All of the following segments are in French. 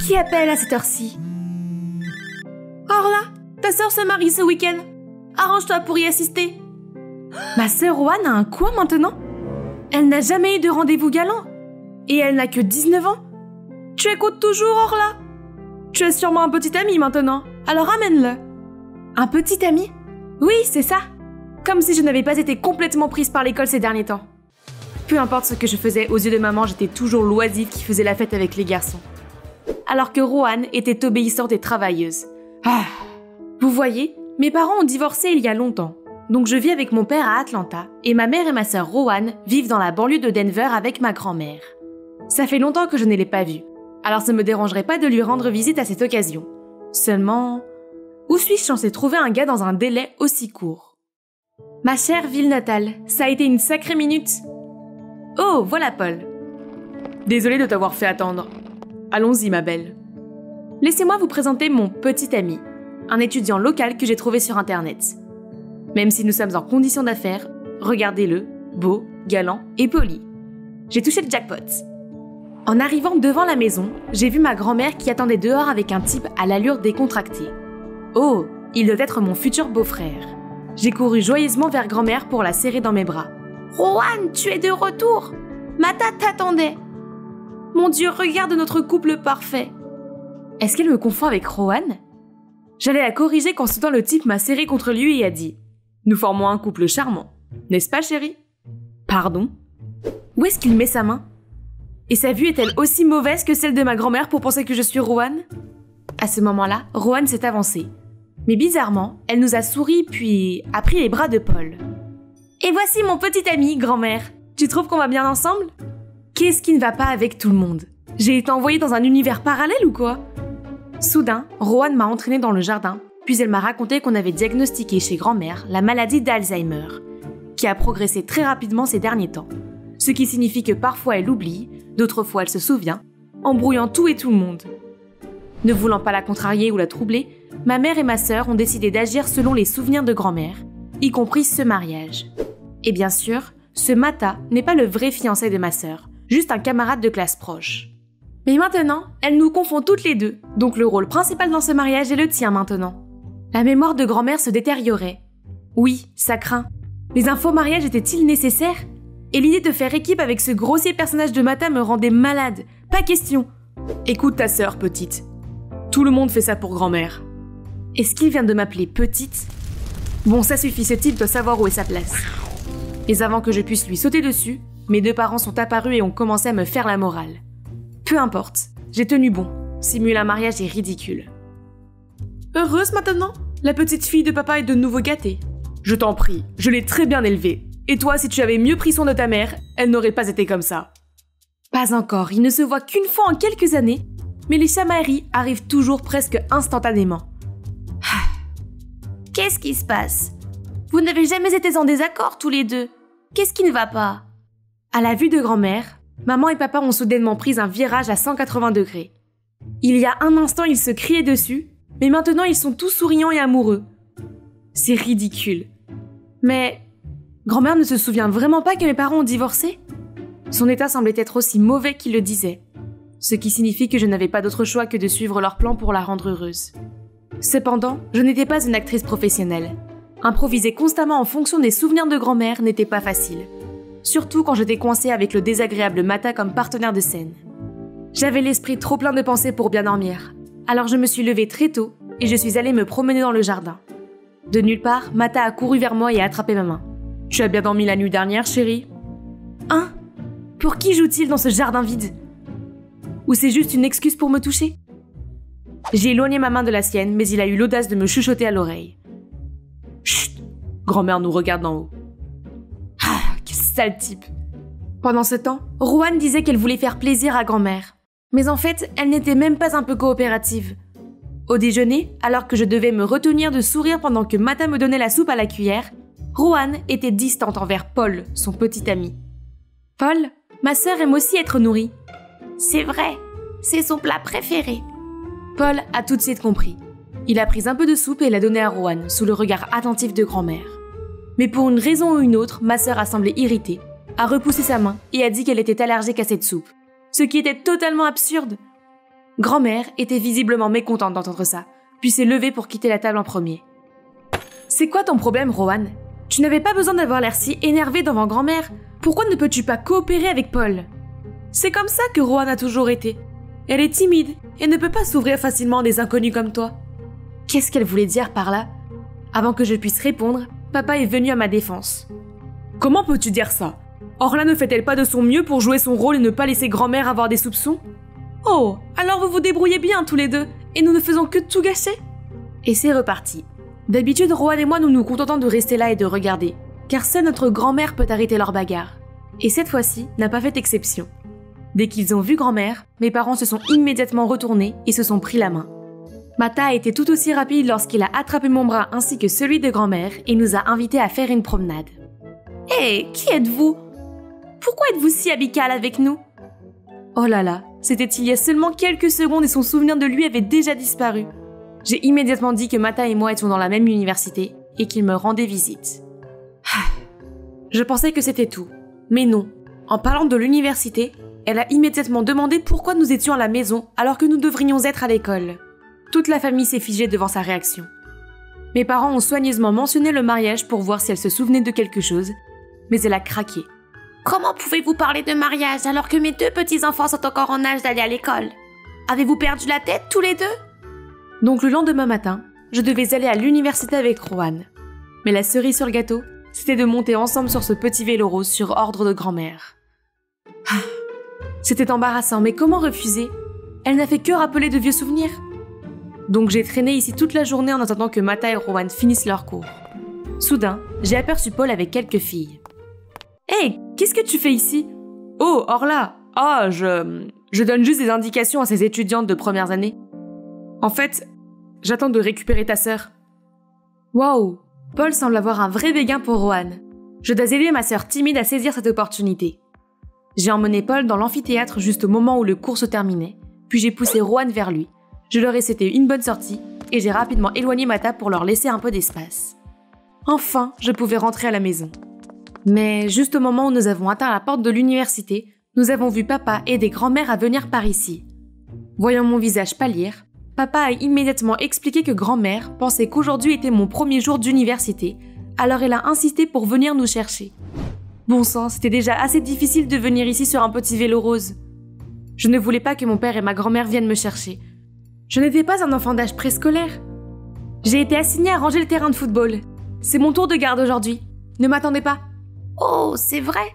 Qui appelle à cette heure-ci? Orla, ta sœur se marie ce week-end. Arrange-toi pour y assister. Ma sœur Roanne a un quoi maintenant? Elle n'a jamais eu de rendez-vous galant. Et elle n'a que 19 ans. Tu écoutes toujours, Orla? Tu es sûrement un petit ami maintenant, alors amène-le. Un petit ami? Oui, c'est ça. Comme si je n'avais pas été complètement prise par l'école ces derniers temps. Peu importe ce que je faisais, aux yeux de maman, j'étais toujours l'oisive qui faisait la fête avec les garçons. Alors que Roanne était obéissante et travailleuse. Ah. Vous voyez, mes parents ont divorcé il y a longtemps. Donc je vis avec mon père à Atlanta et ma mère et ma sœur Roanne vivent dans la banlieue de Denver avec ma grand-mère. Ça fait longtemps que je ne l'ai pas vue, alors ça me dérangerait pas de lui rendre visite à cette occasion. Seulement, où suis-je censée trouver un gars dans un délai aussi court? Ma chère ville natale, ça a été une sacrée minute. Oh, voilà Paul. Désolée de t'avoir fait attendre. Allons-y ma belle. Laissez-moi vous présenter mon petit ami, un étudiant local que j'ai trouvé sur internet. Même si nous sommes en condition d'affaires, regardez-le, beau, galant et poli. J'ai touché le jackpot. En arrivant devant la maison, j'ai vu ma grand-mère qui attendait dehors avec un type à l'allure décontractée. Oh, il doit être mon futur beau-frère. J'ai couru joyeusement vers grand-mère pour la serrer dans mes bras. Roanne, tu es de retour! Mata t'attendait! Mon Dieu, regarde notre couple parfait! Est-ce qu'elle me confond avec Roanne? J'allais la corriger quand soudain le type m'a serré contre lui et a dit « Nous formons un couple charmant, n'est-ce pas chérie ?» Pardon? Où est-ce qu'il met sa main? Et sa vue est-elle aussi mauvaise que celle de ma grand-mère pour penser que je suis Roanne? À ce moment-là, Roanne s'est avancée. Mais bizarrement, elle nous a souri puis a pris les bras de Paul. « Et voici mon petit ami, grand-mère. Tu trouves qu'on va bien ensemble? » Qu'est-ce qui ne va pas avec tout le monde? J'ai été envoyée dans un univers parallèle ou quoi? Soudain, Roanne m'a entraînée dans le jardin, puis elle m'a raconté qu'on avait diagnostiqué chez grand-mère la maladie d'Alzheimer, qui a progressé très rapidement ces derniers temps. Ce qui signifie que parfois elle oublie, d'autres fois elle se souvient, embrouillant tout et tout le monde. Ne voulant pas la contrarier ou la troubler, ma mère et ma sœur ont décidé d'agir selon les souvenirs de grand-mère, y compris ce mariage. Et bien sûr, ce Mata n'est pas le vrai fiancé de ma sœur, juste un camarade de classe proche. Mais maintenant, elle nous confond toutes les deux, donc le rôle principal dans ce mariage est le tien maintenant. La mémoire de grand-mère se détériorait. Oui, ça craint. Les infos mariage étaient-ils nécessaires? Et l'idée de faire équipe avec ce grossier personnage de Mata me rendait malade. Pas question. Écoute ta sœur, petite. Tout le monde fait ça pour grand-mère. Est-ce qu'il vient de m'appeler petite? Bon, ça suffit, ce type doit savoir où est sa place. Et avant que je puisse lui sauter dessus, mes deux parents sont apparus et ont commencé à me faire la morale. Peu importe, j'ai tenu bon. Simuler un mariage est ridicule. Heureuse maintenant? La petite fille de papa est de nouveau gâtée. Je t'en prie, je l'ai très bien élevée. Et toi, si tu avais mieux pris soin de ta mère, elle n'aurait pas été comme ça. Pas encore, il ne se voit qu'une fois en quelques années, mais les chamailleries arrivent toujours presque instantanément. Qu'est-ce qui se passe? Vous n'avez jamais été en désaccord tous les deux. Qu'est-ce qui ne va pas? À la vue de grand-mère, maman et papa ont soudainement pris un virage à 180 degrés. Il y a un instant, ils se criaient dessus, mais maintenant ils sont tous souriants et amoureux. C'est ridicule. Mais grand-mère ne se souvient vraiment pas que mes parents ont divorcé? Son état semblait être aussi mauvais qu'il le disait, ce qui signifie que je n'avais pas d'autre choix que de suivre leur plan pour la rendre heureuse. Cependant, je n'étais pas une actrice professionnelle. Improviser constamment en fonction des souvenirs de grand-mère n'était pas facile. Surtout quand j'étais coincée avec le désagréable Mata comme partenaire de scène. J'avais l'esprit trop plein de pensées pour bien dormir, alors je me suis levée très tôt et je suis allée me promener dans le jardin. De nulle part, Mata a couru vers moi et a attrapé ma main. « Tu as bien dormi la nuit dernière, chérie ?» Hein? Pour qui joue-t-il dans ce jardin vide? Ou c'est juste une excuse pour me toucher? J'ai éloigné ma main de la sienne, mais il a eu l'audace de me chuchoter à l'oreille. « Chut! Grand-mère nous regarde d'en haut. » Ah, quel sale type! Pendant ce temps, Roanne disait qu'elle voulait faire plaisir à grand-mère. Mais en fait, elle n'était même pas un peu coopérative. Au déjeuner, alors que je devais me retenir de sourire pendant que Mata me donnait la soupe à la cuillère, Roanne était distante envers Paul, son petit ami. « Paul, ma sœur aime aussi être nourrie. »« C'est vrai, c'est son plat préféré. » Paul a tout de suite compris. Il a pris un peu de soupe et l'a donnée à Roanne, sous le regard attentif de grand-mère. Mais pour une raison ou une autre, ma sœur a semblé irritée, a repoussé sa main et a dit qu'elle était allergique à cette soupe. Ce qui était totalement absurde. Grand-mère était visiblement mécontente d'entendre ça, puis s'est levée pour quitter la table en premier. C'est quoi ton problème, Rohan? Tu n'avais pas besoin d'avoir l'air si énervé devant grand-mère. Pourquoi ne peux-tu pas coopérer avec Paul? C'est comme ça que Rohan a toujours été. Elle est timide et ne peut pas s'ouvrir facilement à des inconnus comme toi. Qu'est-ce qu'elle voulait dire par là? Avant que je puisse répondre, papa est venu à ma défense. Comment peux-tu dire ça? Orla ne fait-elle pas de son mieux pour jouer son rôle et ne pas laisser grand-mère avoir des soupçons? Oh, alors vous vous débrouillez bien tous les deux, et nous ne faisons que tout gâcher? Et c'est reparti. D'habitude, Rohan et moi nous nous contentons de rester là et de regarder, car seule notre grand-mère peut arrêter leur bagarre. Et cette fois-ci n'a pas fait exception. Dès qu'ils ont vu grand-mère, mes parents se sont immédiatement retournés et se sont pris la main. Mata a été tout aussi rapide lorsqu'il a attrapé mon bras ainsi que celui de grand-mère et nous a invités à faire une promenade. Hé, qui êtes-vous? Pourquoi êtes-vous si amical avec nous? Oh là là, c'était il y a seulement quelques secondes et son souvenir de lui avait déjà disparu. J'ai immédiatement dit que Mata et moi étions dans la même université et qu'il me rendait visite. Je pensais que c'était tout, mais non. En parlant de l'université, elle a immédiatement demandé pourquoi nous étions à la maison alors que nous devrions être à l'école. Toute la famille s'est figée devant sa réaction. Mes parents ont soigneusement mentionné le mariage pour voir si elle se souvenait de quelque chose, mais elle a craqué. Comment pouvez-vous parler de mariage alors que mes 2 petits-enfants sont encore en âge d'aller à l'école? Avez-vous perdu la tête tous les 2? Donc le lendemain matin, je devais aller à l'université avec Rohan. Mais la cerise sur le gâteau, c'était de monter ensemble sur ce petit vélo rose sur ordre de grand-mère. C'était embarrassant, mais comment refuser? Elle n'a fait que rappeler de vieux souvenirs. Donc j'ai traîné ici toute la journée en attendant que Mata et Rohan finissent leur cours. Soudain, j'ai aperçu Paul avec quelques filles. Hey, qu'est-ce que tu fais ici? Oh, Orla! Ah, je donne juste des indications à ces étudiantes de premières années. En fait, j'attends de récupérer ta sœur. Waouh! Paul semble avoir un vrai béguin pour Rohan. Je dois aider ma sœur timide à saisir cette opportunité. J'ai emmené Paul dans l'amphithéâtre juste au moment où le cours se terminait, puis j'ai poussé Rohan vers lui. Je leur ai souhaité une bonne sortie et j'ai rapidement éloigné Mata pour leur laisser un peu d'espace. Enfin, je pouvais rentrer à la maison. Mais juste au moment où nous avons atteint la porte de l'université, nous avons vu papa aider grand-mère à venir par ici. Voyant mon visage pâlir, papa a immédiatement expliqué que grand-mère pensait qu'aujourd'hui était mon premier jour d'université, alors elle a insisté pour venir nous chercher. Bon sang, c'était déjà assez difficile de venir ici sur un petit vélo rose. Je ne voulais pas que mon père et ma grand-mère viennent me chercher. Je n'étais pas un enfant d'âge préscolaire. J'ai été assignée à ranger le terrain de football. C'est mon tour de garde aujourd'hui. Ne m'attendez pas. Oh, c'est vrai?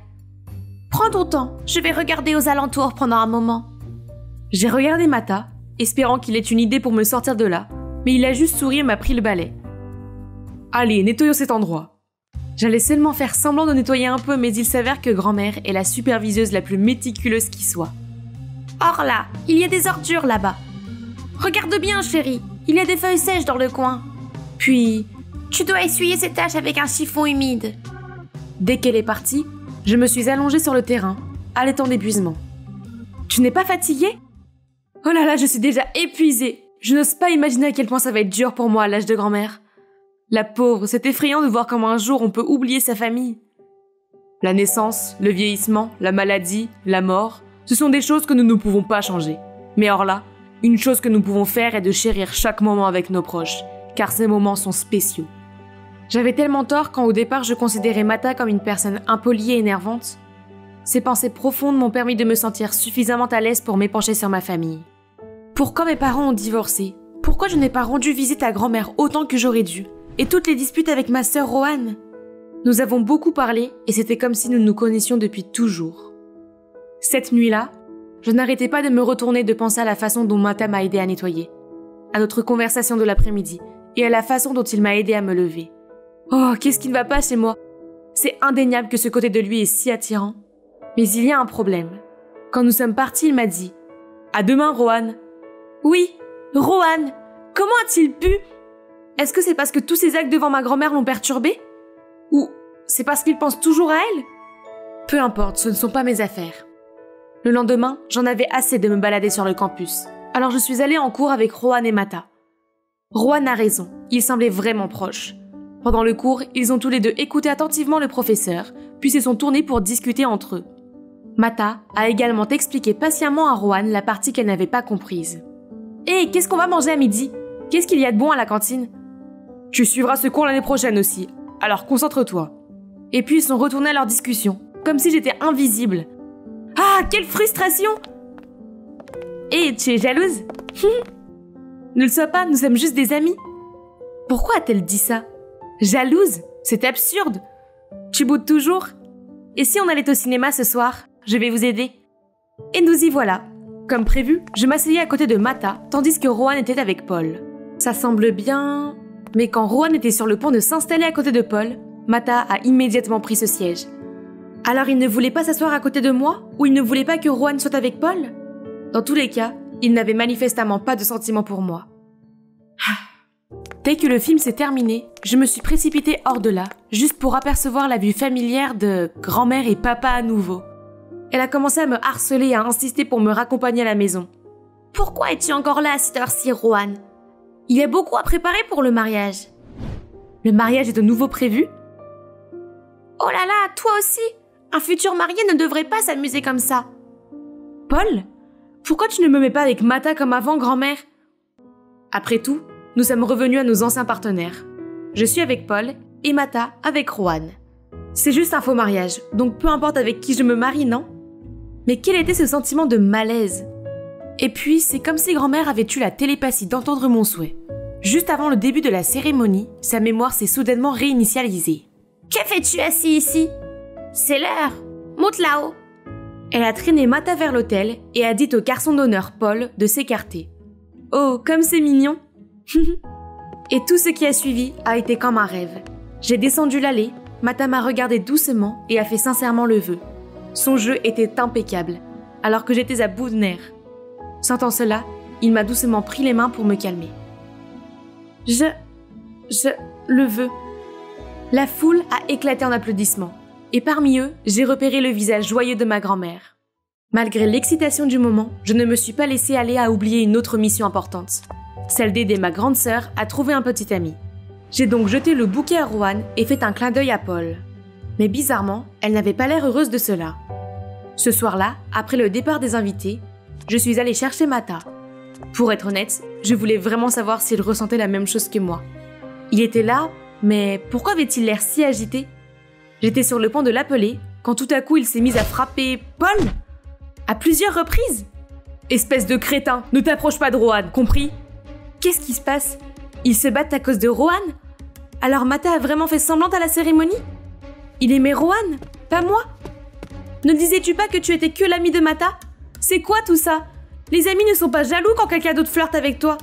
Prends ton temps, je vais regarder aux alentours pendant un moment. J'ai regardé Mata, espérant qu'il ait une idée pour me sortir de là, mais il a juste souri et m'a pris le balai. Allez, nettoyons cet endroit. J'allais seulement faire semblant de nettoyer un peu, mais il s'avère que grand-mère est la superviseuse la plus méticuleuse qui soit. Orla, il y a des ordures là-bas. Regarde bien, chérie, il y a des feuilles sèches dans le coin. Puis, tu dois essuyer ces taches avec un chiffon humide. Dès qu'elle est partie, je me suis allongée sur le terrain, haletant d'épuisement. Tu n'es pas fatiguée? Oh là là, je suis déjà épuisée. Je n'ose pas imaginer à quel point ça va être dur pour moi à l'âge de grand-mère. La pauvre, c'est effrayant de voir comment un jour on peut oublier sa famille. La naissance, le vieillissement, la maladie, la mort, ce sont des choses que nous ne pouvons pas changer. Mais or là, une chose que nous pouvons faire est de chérir chaque moment avec nos proches, car ces moments sont spéciaux. J'avais tellement tort quand au départ je considérais Mata comme une personne impolie et énervante. Ces pensées profondes m'ont permis de me sentir suffisamment à l'aise pour m'épancher sur ma famille. Pourquoi mes parents ont divorcé? Pourquoi je n'ai pas rendu visite à grand-mère autant que j'aurais dû? Et toutes les disputes avec ma sœur Rohan? Nous avons beaucoup parlé et c'était comme si nous nous connaissions depuis toujours. Cette nuit-là, je n'arrêtais pas de me retourner de penser à la façon dont Mata m'a aidé à nettoyer, à notre conversation de l'après-midi et à la façon dont il m'a aidé à me lever. Oh, qu'est-ce qui ne va pas chez moi? C'est indéniable que ce côté de lui est si attirant. Mais il y a un problème. Quand nous sommes partis, il m'a dit « À demain, Rohan !» Oui, Rohan! Comment a-t-il pu? Est-ce que c'est parce que tous ces actes devant ma grand-mère l'ont perturbé? Ou c'est parce qu'il pense toujours à elle? Peu importe, ce ne sont pas mes affaires. Le lendemain, j'en avais assez de me balader sur le campus. Alors je suis allée en cours avec Rohan et Mata. Rohan a raison, ils semblaient vraiment proches. Pendant le cours, ils ont tous les deux écouté attentivement le professeur, puis se sont tournés pour discuter entre eux. Mata a également expliqué patiemment à Rohan la partie qu'elle n'avait pas comprise. Hé, qu'est-ce qu'on va manger à midi? Qu'est-ce qu'il y a de bon à la cantine? Tu suivras ce cours l'année prochaine aussi, alors concentre-toi. Et puis ils sont retournés à leur discussion, comme si j'étais invisible. Ah, quelle frustration! Hé, tu es jalouse? Ne le sois pas, nous sommes juste des amis. Pourquoi a-t-elle dit ça? Jalouse? C'est absurde. Tu boudes toujours? Et si on allait au cinéma ce soir? Je vais vous aider. Et nous y voilà. Comme prévu, je m'asseyais à côté de Mata, tandis que Rohan était avec Paul. Ça semble bien... Mais quand Rohan était sur le point de s'installer à côté de Paul, Mata a immédiatement pris ce siège. Alors il ne voulait pas s'asseoir à côté de moi, ou il ne voulait pas que Rohan soit avec Paul? Dans tous les cas, il n'avait manifestement pas de sentiments pour moi. Dès que le film s'est terminé, je me suis précipitée hors de là, juste pour apercevoir la vue familière de grand-mère et papa à nouveau. Elle a commencé à me harceler et à insister pour me raccompagner à la maison. « Pourquoi es-tu encore là à cette heure-ci, Rohan? Il y a beaucoup à préparer pour le mariage. » Le mariage est de nouveau prévu? Oh là là, toi aussi! Un futur marié ne devrait pas s'amuser comme ça. Paul? Pourquoi tu ne me mets pas avec Mata comme avant, grand-mère? Après tout, nous sommes revenus à nos anciens partenaires. Je suis avec Paul et Mata avec Rohan. C'est juste un faux mariage, donc peu importe avec qui je me marie, non? Mais quel était ce sentiment de malaise? Et puis, c'est comme si grand-mère avait eu la télépathie d'entendre mon souhait. Juste avant le début de la cérémonie, sa mémoire s'est soudainement réinitialisée. « Que fais-tu assis ici? C'est l'heure! Monte là-haut! » Elle a traîné Mata vers l'autel et a dit au garçon d'honneur Paul de s'écarter. Oh, comme c'est mignon! Et tout ce qui a suivi a été comme un rêve. J'ai descendu l'allée, Mata m'a regardé doucement et a fait sincèrement le vœu. Son jeu était impeccable, alors que j'étais à bout de nerfs. Sentant cela, il m'a doucement pris les mains pour me calmer. Le veux. La foule a éclaté en applaudissements, et parmi eux, j'ai repéré le visage joyeux de ma grand-mère. Malgré l'excitation du moment, je ne me suis pas laissée aller à oublier une autre mission importante, celle d'aider ma grande sœur à trouver un petit ami. J'ai donc jeté le bouquet à Rohan et fait un clin d'œil à Paul. Mais bizarrement, elle n'avait pas l'air heureuse de cela. Ce soir-là, après le départ des invités, je suis allée chercher Mata. Pour être honnête, je voulais vraiment savoir s'il ressentait la même chose que moi. Il était là, mais pourquoi avait-il l'air si agité? J'étais sur le point de l'appeler, quand tout à coup il s'est mis à frapper Paul à plusieurs reprises. Espèce de crétin, ne t'approche pas de Rohan, compris? Qu'est-ce qui se passe? Ils se battent à cause de Rohan? Alors Mata a vraiment fait semblant à la cérémonie? Il aimait Rohan, pas moi? Ne disais-tu pas que tu étais que l'ami de Mata? C'est quoi tout ça? Les amis ne sont pas jaloux quand quelqu'un d'autre flirte avec toi.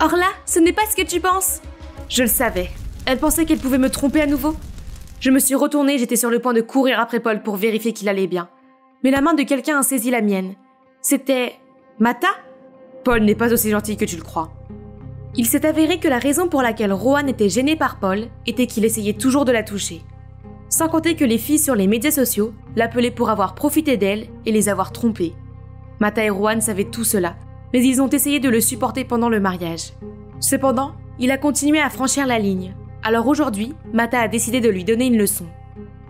Or là, ce n'est pas ce que tu penses. Je le savais. Elle pensait qu'elle pouvait me tromper à nouveau. Je me suis retournée, j'étais sur le point de courir après Paul pour vérifier qu'il allait bien. Mais la main de quelqu'un a saisi la mienne. C'était... Mata? Paul n'est pas aussi gentil que tu le crois. Il s'est avéré que la raison pour laquelle Rohan était gêné par Paul était qu'il essayait toujours de la toucher. Sans compter que les filles sur les médias sociaux l'appelaient pour avoir profité d'elle et les avoir trompées. Mata et Rohan savaient tout cela, mais ils ont essayé de le supporter pendant le mariage. Cependant, il a continué à franchir la ligne. Alors aujourd'hui, Mata a décidé de lui donner une leçon.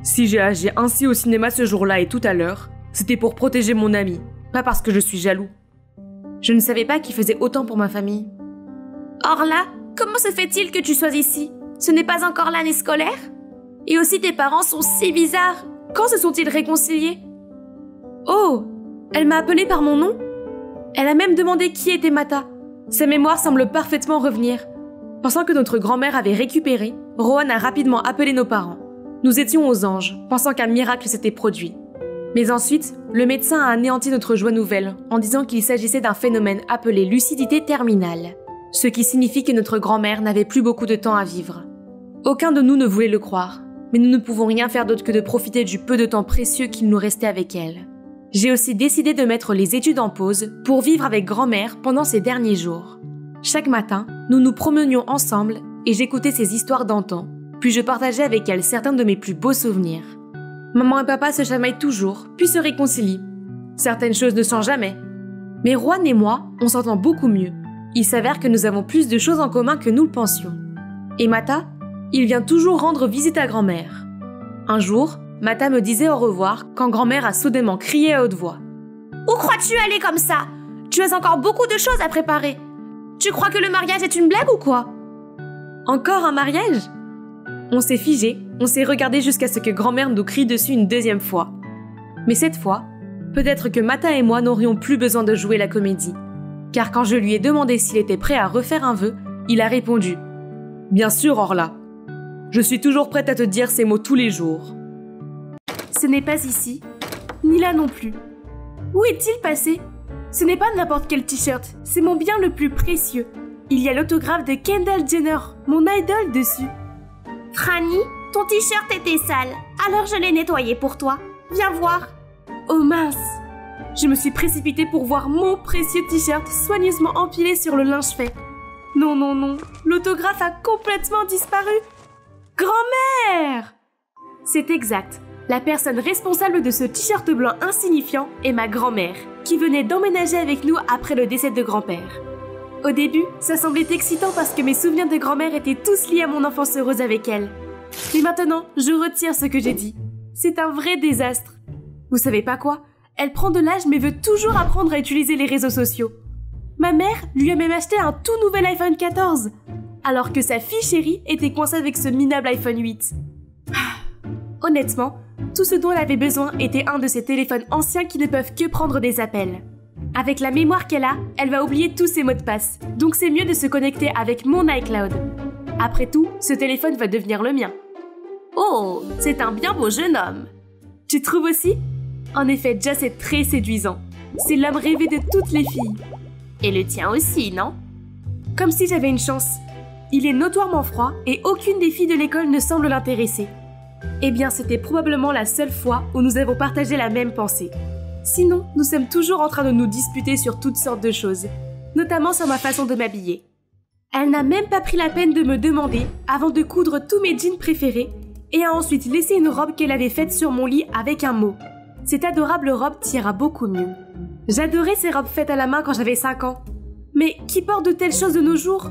Si j'ai agi ainsi au cinéma ce jour-là et tout à l'heure, c'était pour protéger mon ami, pas parce que je suis jaloux. Je ne savais pas qu'il faisait autant pour ma famille. Or là, comment se fait-il que tu sois ici? Ce n'est pas encore l'année scolaire? Et aussi tes parents sont si bizarres. Quand se sont-ils réconciliés? Oh, elle m'a appelé par mon nom? Elle a même demandé qui était Mata. Sa mémoire semble parfaitement revenir. Pensant que notre grand-mère avait récupéré, Rohan a rapidement appelé nos parents. Nous étions aux anges, pensant qu'un miracle s'était produit. Mais ensuite, le médecin a anéanti notre joie nouvelle en disant qu'il s'agissait d'un phénomène appelé lucidité terminale, ce qui signifie que notre grand-mère n'avait plus beaucoup de temps à vivre. Aucun de nous ne voulait le croire, mais nous ne pouvons rien faire d'autre que de profiter du peu de temps précieux qu'il nous restait avec elle. J'ai aussi décidé de mettre les études en pause pour vivre avec grand-mère pendant ces derniers jours. Chaque matin, nous nous promenions ensemble et j'écoutais ses histoires d'antan, puis je partageais avec elle certains de mes plus beaux souvenirs. Maman et papa se chamaillent toujours, puis se réconcilient. Certaines choses ne changent jamais. Mais Rohan et moi, on s'entend beaucoup mieux. Il s'avère que nous avons plus de choses en commun que nous le pensions. Et Mata, il vient toujours rendre visite à grand-mère. Un jour, Mata me disait au revoir quand grand-mère a soudainement crié à haute voix. « Où crois-tu aller comme ça? Tu as encore beaucoup de choses à préparer. Tu crois que le mariage est une blague ou quoi? Encore un mariage? On s'est figé, on s'est regardé jusqu'à ce que grand-mère nous crie dessus une deuxième fois. Mais cette fois, peut-être que Mata et moi n'aurions plus besoin de jouer la comédie. Car quand je lui ai demandé s'il était prêt à refaire un vœu, il a répondu « Bien sûr, Orla. Je suis toujours prête à te dire ces mots tous les jours. » Ce n'est pas ici, ni là non plus. Où est-il passé? Ce n'est pas n'importe quel t-shirt, c'est mon bien le plus précieux. Il y a l'autographe de Kendall Jenner, mon idole dessus. Franny, ton t-shirt était sale, alors je l'ai nettoyé pour toi. Viens voir. Oh mince! Je me suis précipitée pour voir mon précieux t-shirt soigneusement empilé sur le linge fait. Non, non, non, l'autographe a complètement disparu. Grand-mère! C'est exact. La personne responsable de ce t-shirt blanc insignifiant est ma grand-mère, qui venait d'emménager avec nous après le décès de grand-père. Au début, ça semblait excitant parce que mes souvenirs de grand-mère étaient tous liés à mon enfance heureuse avec elle. Mais maintenant, je retire ce que j'ai dit. C'est un vrai désastre. Vous savez pas quoi? Elle prend de l'âge mais veut toujours apprendre à utiliser les réseaux sociaux. Ma mère lui a même acheté un tout nouvel iPhone 14, alors que sa fille chérie était coincée avec ce minable iPhone 8. Honnêtement, tout ce dont elle avait besoin était un de ces téléphones anciens qui ne peuvent que prendre des appels. Avec la mémoire qu'elle a, elle va oublier tous ses mots de passe, donc c'est mieux de se connecter avec mon iCloud. Après tout, ce téléphone va devenir le mien. Oh, c'est un bien beau jeune homme. Tu trouves aussi? En effet, Joss est très séduisant. C'est l'homme rêvé de toutes les filles. Et le tien aussi, non? Comme si j'avais une chance. Il est notoirement froid et aucune des filles de l'école ne semble l'intéresser. Eh bien, c'était probablement la seule fois où nous avons partagé la même pensée. Sinon, nous sommes toujours en train de nous disputer sur toutes sortes de choses, notamment sur ma façon de m'habiller. Elle n'a même pas pris la peine de me demander avant de coudre tous mes jeans préférés et a ensuite laissé une robe qu'elle avait faite sur mon lit avec un mot. Cette adorable robe t'ira beaucoup mieux. J'adorais ces robes faites à la main quand j'avais 5 ans. Mais qui porte de telles choses de nos jours?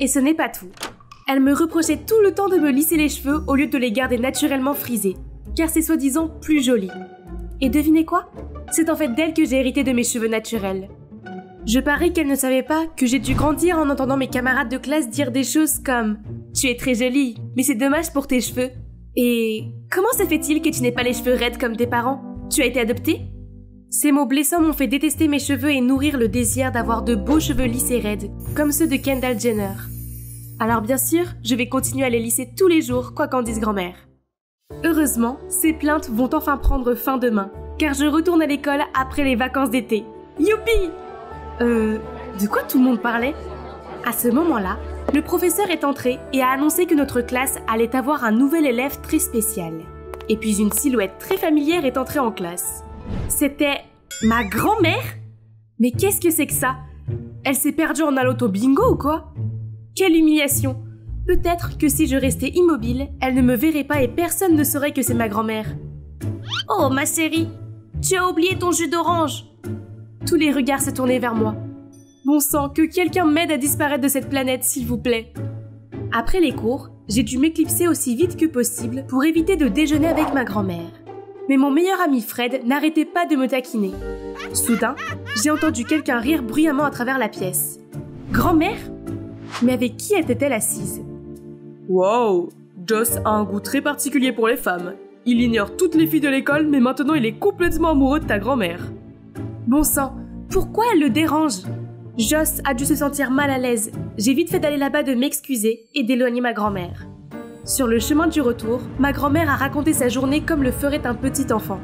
Et ce n'est pas tout. Elle me reprochait tout le temps de me lisser les cheveux au lieu de les garder naturellement frisés, car c'est soi-disant plus joli. Et devinez quoi? C'est en fait d'elle que j'ai hérité de mes cheveux naturels. Je parie qu'elle ne savait pas que j'ai dû grandir en entendant mes camarades de classe dire des choses comme « Tu es très jolie, mais c'est dommage pour tes cheveux ». Et « Comment se fait-il que tu n'aies pas les cheveux raides comme tes parents? Tu as été adoptée ?» Ces mots blessants m'ont fait détester mes cheveux et nourrir le désir d'avoir de beaux cheveux lisses et raides, comme ceux de Kendall Jenner. Alors bien sûr, je vais continuer à les lisser tous les jours, quoi qu'en dise grand-mère. Heureusement, ces plaintes vont enfin prendre fin demain, car je retourne à l'école après les vacances d'été. Youpi! De quoi tout le monde parlait? À ce moment-là, le professeur est entré et a annoncé que notre classe allait avoir un nouvel élève très spécial. Et puis une silhouette très familière est entrée en classe. C'était ma grand-mère? Mais qu'est-ce que c'est que ça? Elle s'est perdue en allant au bingo ou quoi? Quelle humiliation! Peut-être que si je restais immobile, elle ne me verrait pas et personne ne saurait que c'est ma grand-mère. Oh ma chérie, tu as oublié ton jus d'orange! Tous les regards se tournaient vers moi. Bon sang, que quelqu'un m'aide à disparaître de cette planète, s'il vous plaît. Après les cours, j'ai dû m'éclipser aussi vite que possible pour éviter de déjeuner avec ma grand-mère. Mais mon meilleur ami Fred n'arrêtait pas de me taquiner. Soudain, j'ai entendu quelqu'un rire bruyamment à travers la pièce. Grand-mère? Mais avec qui était-elle assise? Wow, Joss a un goût très particulier pour les femmes. Il ignore toutes les filles de l'école, mais maintenant il est complètement amoureux de ta grand-mère. Bon sang, pourquoi elle le dérange? Joss a dû se sentir mal à l'aise. J'ai vite fait d'aller là-bas de m'excuser et d'éloigner ma grand-mère. Sur le chemin du retour, ma grand-mère a raconté sa journée comme le ferait un petit enfant.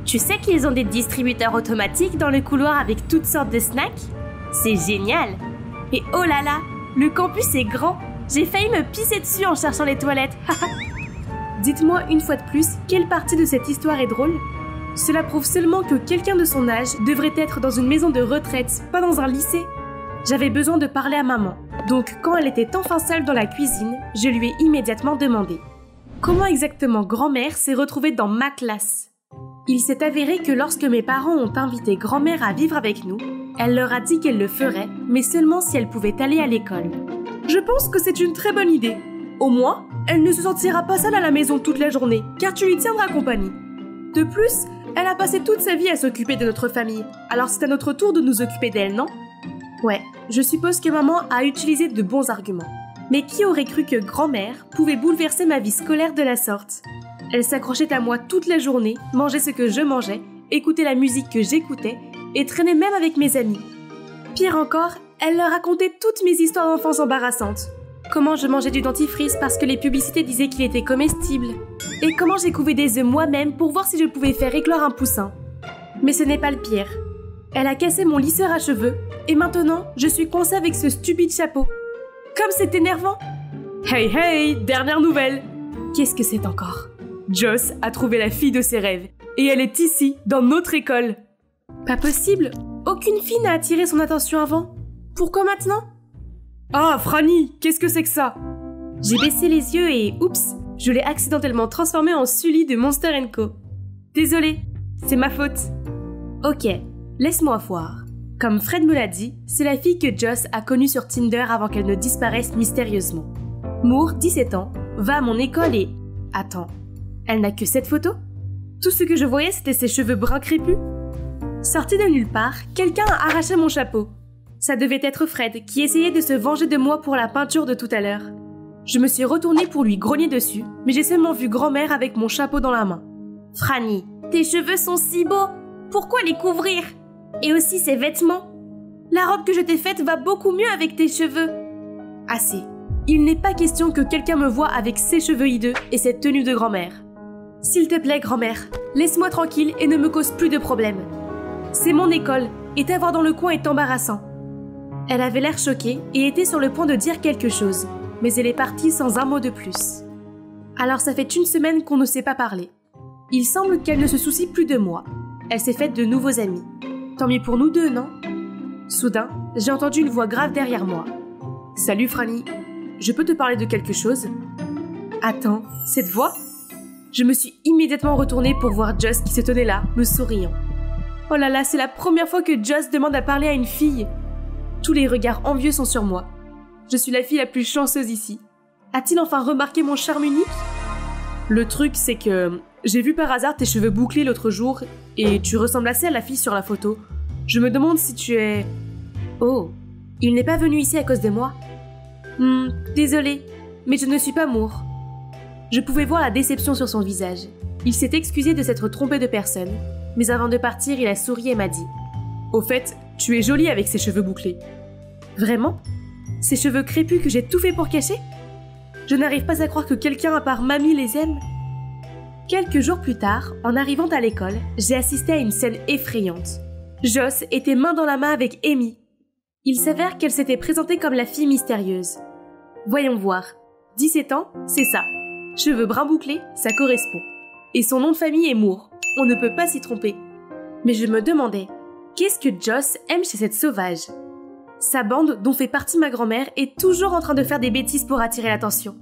Tu sais qu'ils ont des distributeurs automatiques dans le couloir avec toutes sortes de snacks? C'est génial! Et oh là là, le campus est grand! J'ai failli me pisser dessus en cherchant les toilettes. Dites-moi une fois de plus, quelle partie de cette histoire est drôle? Cela prouve seulement que quelqu'un de son âge devrait être dans une maison de retraite, pas dans un lycée. J'avais besoin de parler à maman. Donc, quand elle était enfin seule dans la cuisine, je lui ai immédiatement demandé comment exactement grand-mère s'est retrouvée dans ma classe. Il s'est avéré que lorsque mes parents ont invité grand-mère à vivre avec nous, elle leur a dit qu'elle le ferait, mais seulement si elle pouvait aller à l'école. Je pense que c'est une très bonne idée. Au moins, elle ne se sentira pas seule à la maison toute la journée, car tu lui tiendras compagnie. De plus, elle a passé toute sa vie à s'occuper de notre famille, alors c'est à notre tour de nous occuper d'elle, non? Ouais, je suppose que maman a utilisé de bons arguments. Mais qui aurait cru que grand-mère pouvait bouleverser ma vie scolaire de la sorte? Elle s'accrochait à moi toute la journée, mangeait ce que je mangeais, écoutait la musique que j'écoutais et traînait même avec mes amis. Pire encore, elle leur racontait toutes mes histoires d'enfance embarrassantes. Comment je mangeais du dentifrice parce que les publicités disaient qu'il était comestible. Et comment j'ai couvé des œufs moi-même pour voir si je pouvais faire éclore un poussin. Mais ce n'est pas le pire. Elle a cassé mon lisseur à cheveux et maintenant, je suis coincée avec ce stupide chapeau. Comme c'est énervant! Hey hey, dernière nouvelle! Qu'est-ce que c'est encore? Joss a trouvé la fille de ses rêves et elle est ici, dans notre école. Pas possible! Aucune fille n'a attiré son attention avant. Pourquoi maintenant? Ah, Franny, qu'est-ce que c'est que ça? J'ai baissé les yeux et oups, je l'ai accidentellement transformée en Sully de Monster & Co. Désolée, c'est ma faute. Ok, laisse-moi voir. Comme Fred me l'a dit, c'est la fille que Joss a connue sur Tinder avant qu'elle ne disparaisse mystérieusement. Moore, 17 ans, va à mon école et... Attends, elle n'a que cette photo? Tout ce que je voyais, c'était ses cheveux bruns crépus. Sorti de nulle part, quelqu'un a arraché mon chapeau. Ça devait être Fred qui essayait de se venger de moi pour la peinture de tout à l'heure. Je me suis retournée pour lui grogner dessus, mais j'ai seulement vu grand-mère avec mon chapeau dans la main. Franny, tes cheveux sont si beaux! Pourquoi les couvrir? Et aussi ces vêtements. La robe que je t'ai faite va beaucoup mieux avec tes cheveux. Assez. Il n'est pas question que quelqu'un me voie avec ces cheveux hideux et cette tenue de grand-mère. S'il te plaît, grand-mère, laisse-moi tranquille et ne me cause plus de problèmes. C'est mon école, et t'avoir dans le coin est embarrassant. Elle avait l'air choquée et était sur le point de dire quelque chose, mais elle est partie sans un mot de plus. Alors ça fait une semaine qu'on ne s'est pas parlé. Il semble qu'elle ne se soucie plus de moi. Elle s'est faite de nouveaux amis. Tant mieux pour nous deux, non? Soudain, j'ai entendu une voix grave derrière moi. « Salut Franny, je peux te parler de quelque chose ?» Attends, cette voix? Je me suis immédiatement retournée pour voir Joss qui se tenait là, me souriant. Oh là là, c'est la première fois que Joss demande à parler à une fille. Tous les regards envieux sont sur moi. Je suis la fille la plus chanceuse ici. A-t-il enfin remarqué mon charme unique? Le truc, c'est que j'ai vu par hasard tes cheveux bouclés l'autre jour et tu ressembles assez à la fille sur la photo. Je me demande si tu es... Oh, il n'est pas venu ici à cause de moi? Désolée, mais je ne suis pas Moore. Je pouvais voir la déception sur son visage. Il s'est excusé de s'être trompé de personne, mais avant de partir, il a souri et m'a dit « Au fait, tu es jolie avec ces cheveux bouclés. » Vraiment? Ces cheveux crépus que j'ai tout fait pour cacher? Je n'arrive pas à croire que quelqu'un à part mamie les aime. Quelques jours plus tard, en arrivant à l'école, j'ai assisté à une scène effrayante. Joss était main dans la main avec Amy. Il s'avère qu'elle s'était présentée comme la fille mystérieuse. Voyons voir. 17 ans, c'est ça. Cheveux bruns bouclés, ça correspond. Et son nom de famille est Moore. On ne peut pas s'y tromper. Mais je me demandais, qu'est-ce que Joss aime chez cette sauvage? Sa bande, dont fait partie ma grand-mère, est toujours en train de faire des bêtises pour attirer l'attention.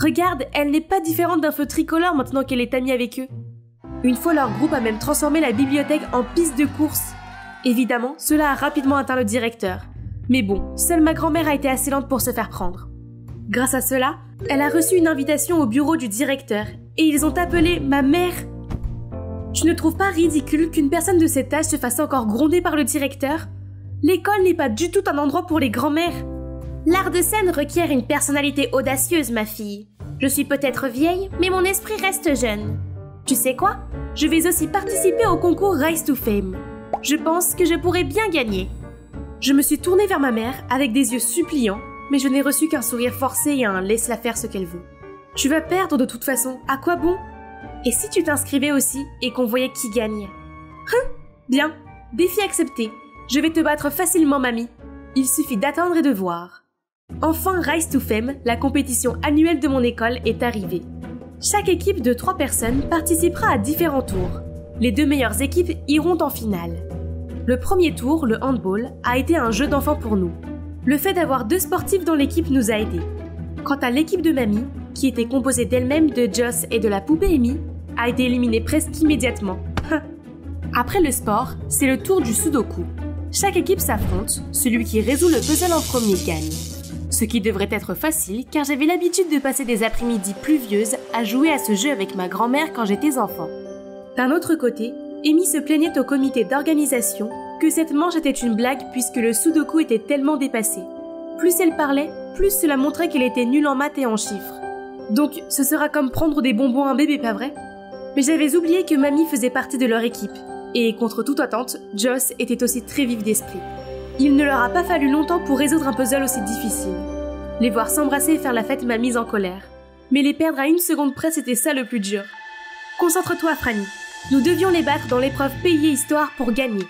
Regarde, elle n'est pas différente d'un feu tricolore maintenant qu'elle est amie avec eux. Une fois, leur groupe a même transformé la bibliothèque en piste de course. Évidemment, cela a rapidement atteint le directeur. Mais bon, seule ma grand-mère a été assez lente pour se faire prendre. Grâce à cela, elle a reçu une invitation au bureau du directeur et ils ont appelé ma mère. Tu ne trouves pas ridicule qu'une personne de cet âge se fasse encore gronder par le directeur? L'école n'est pas du tout un endroit pour les grands-mères. L'art de scène requiert une personnalité audacieuse, ma fille. Je suis peut-être vieille, mais mon esprit reste jeune. Tu sais quoi? Je vais aussi participer au concours Rise to Fame. Je pense que je pourrais bien gagner. Je me suis tournée vers ma mère avec des yeux suppliants, mais je n'ai reçu qu'un sourire forcé et un « laisse-la faire ce qu'elle veut ». Tu vas perdre de toute façon, à quoi bon? Et si tu t'inscrivais aussi et qu'on voyait qui gagne? Bien, défi accepté. Je vais te battre facilement, mamie. Il suffit d'attendre et de voir. Enfin, Rise to Fame, la compétition annuelle de mon école, est arrivée. Chaque équipe de 3 personnes participera à différents tours. Les 2 meilleures équipes iront en finale. Le premier tour, le handball, a été un jeu d'enfant pour nous. Le fait d'avoir 2 sportifs dans l'équipe nous a aidés. Quant à l'équipe de mamie, qui était composée d'elle-même, de Joss et de la poupée Amy, a été éliminée presque immédiatement. Après le sport, c'est le tour du sudoku. Chaque équipe s'affronte, celui qui résout le puzzle en premier gagne. Ce qui devrait être facile car j'avais l'habitude de passer des après-midi pluvieuses à jouer à ce jeu avec ma grand-mère quand j'étais enfant. D'un autre côté, Amy se plaignait au comité d'organisation que cette manche était une blague puisque le sudoku était tellement dépassé. Plus elle parlait, plus cela montrait qu'elle était nulle en maths et en chiffres. Donc ce sera comme prendre des bonbons à un bébé, pas vrai? Mais j'avais oublié que Mamie faisait partie de leur équipe. Et contre toute attente, Joss était aussi très vif d'esprit. Il ne leur a pas fallu longtemps pour résoudre un puzzle aussi difficile. Les voir s'embrasser et faire la fête m'a mise en colère. Mais les perdre à une seconde près, c'était ça le plus dur. Concentre-toi, Franny. Nous devions les battre dans l'épreuve Pays et Histoire pour gagner.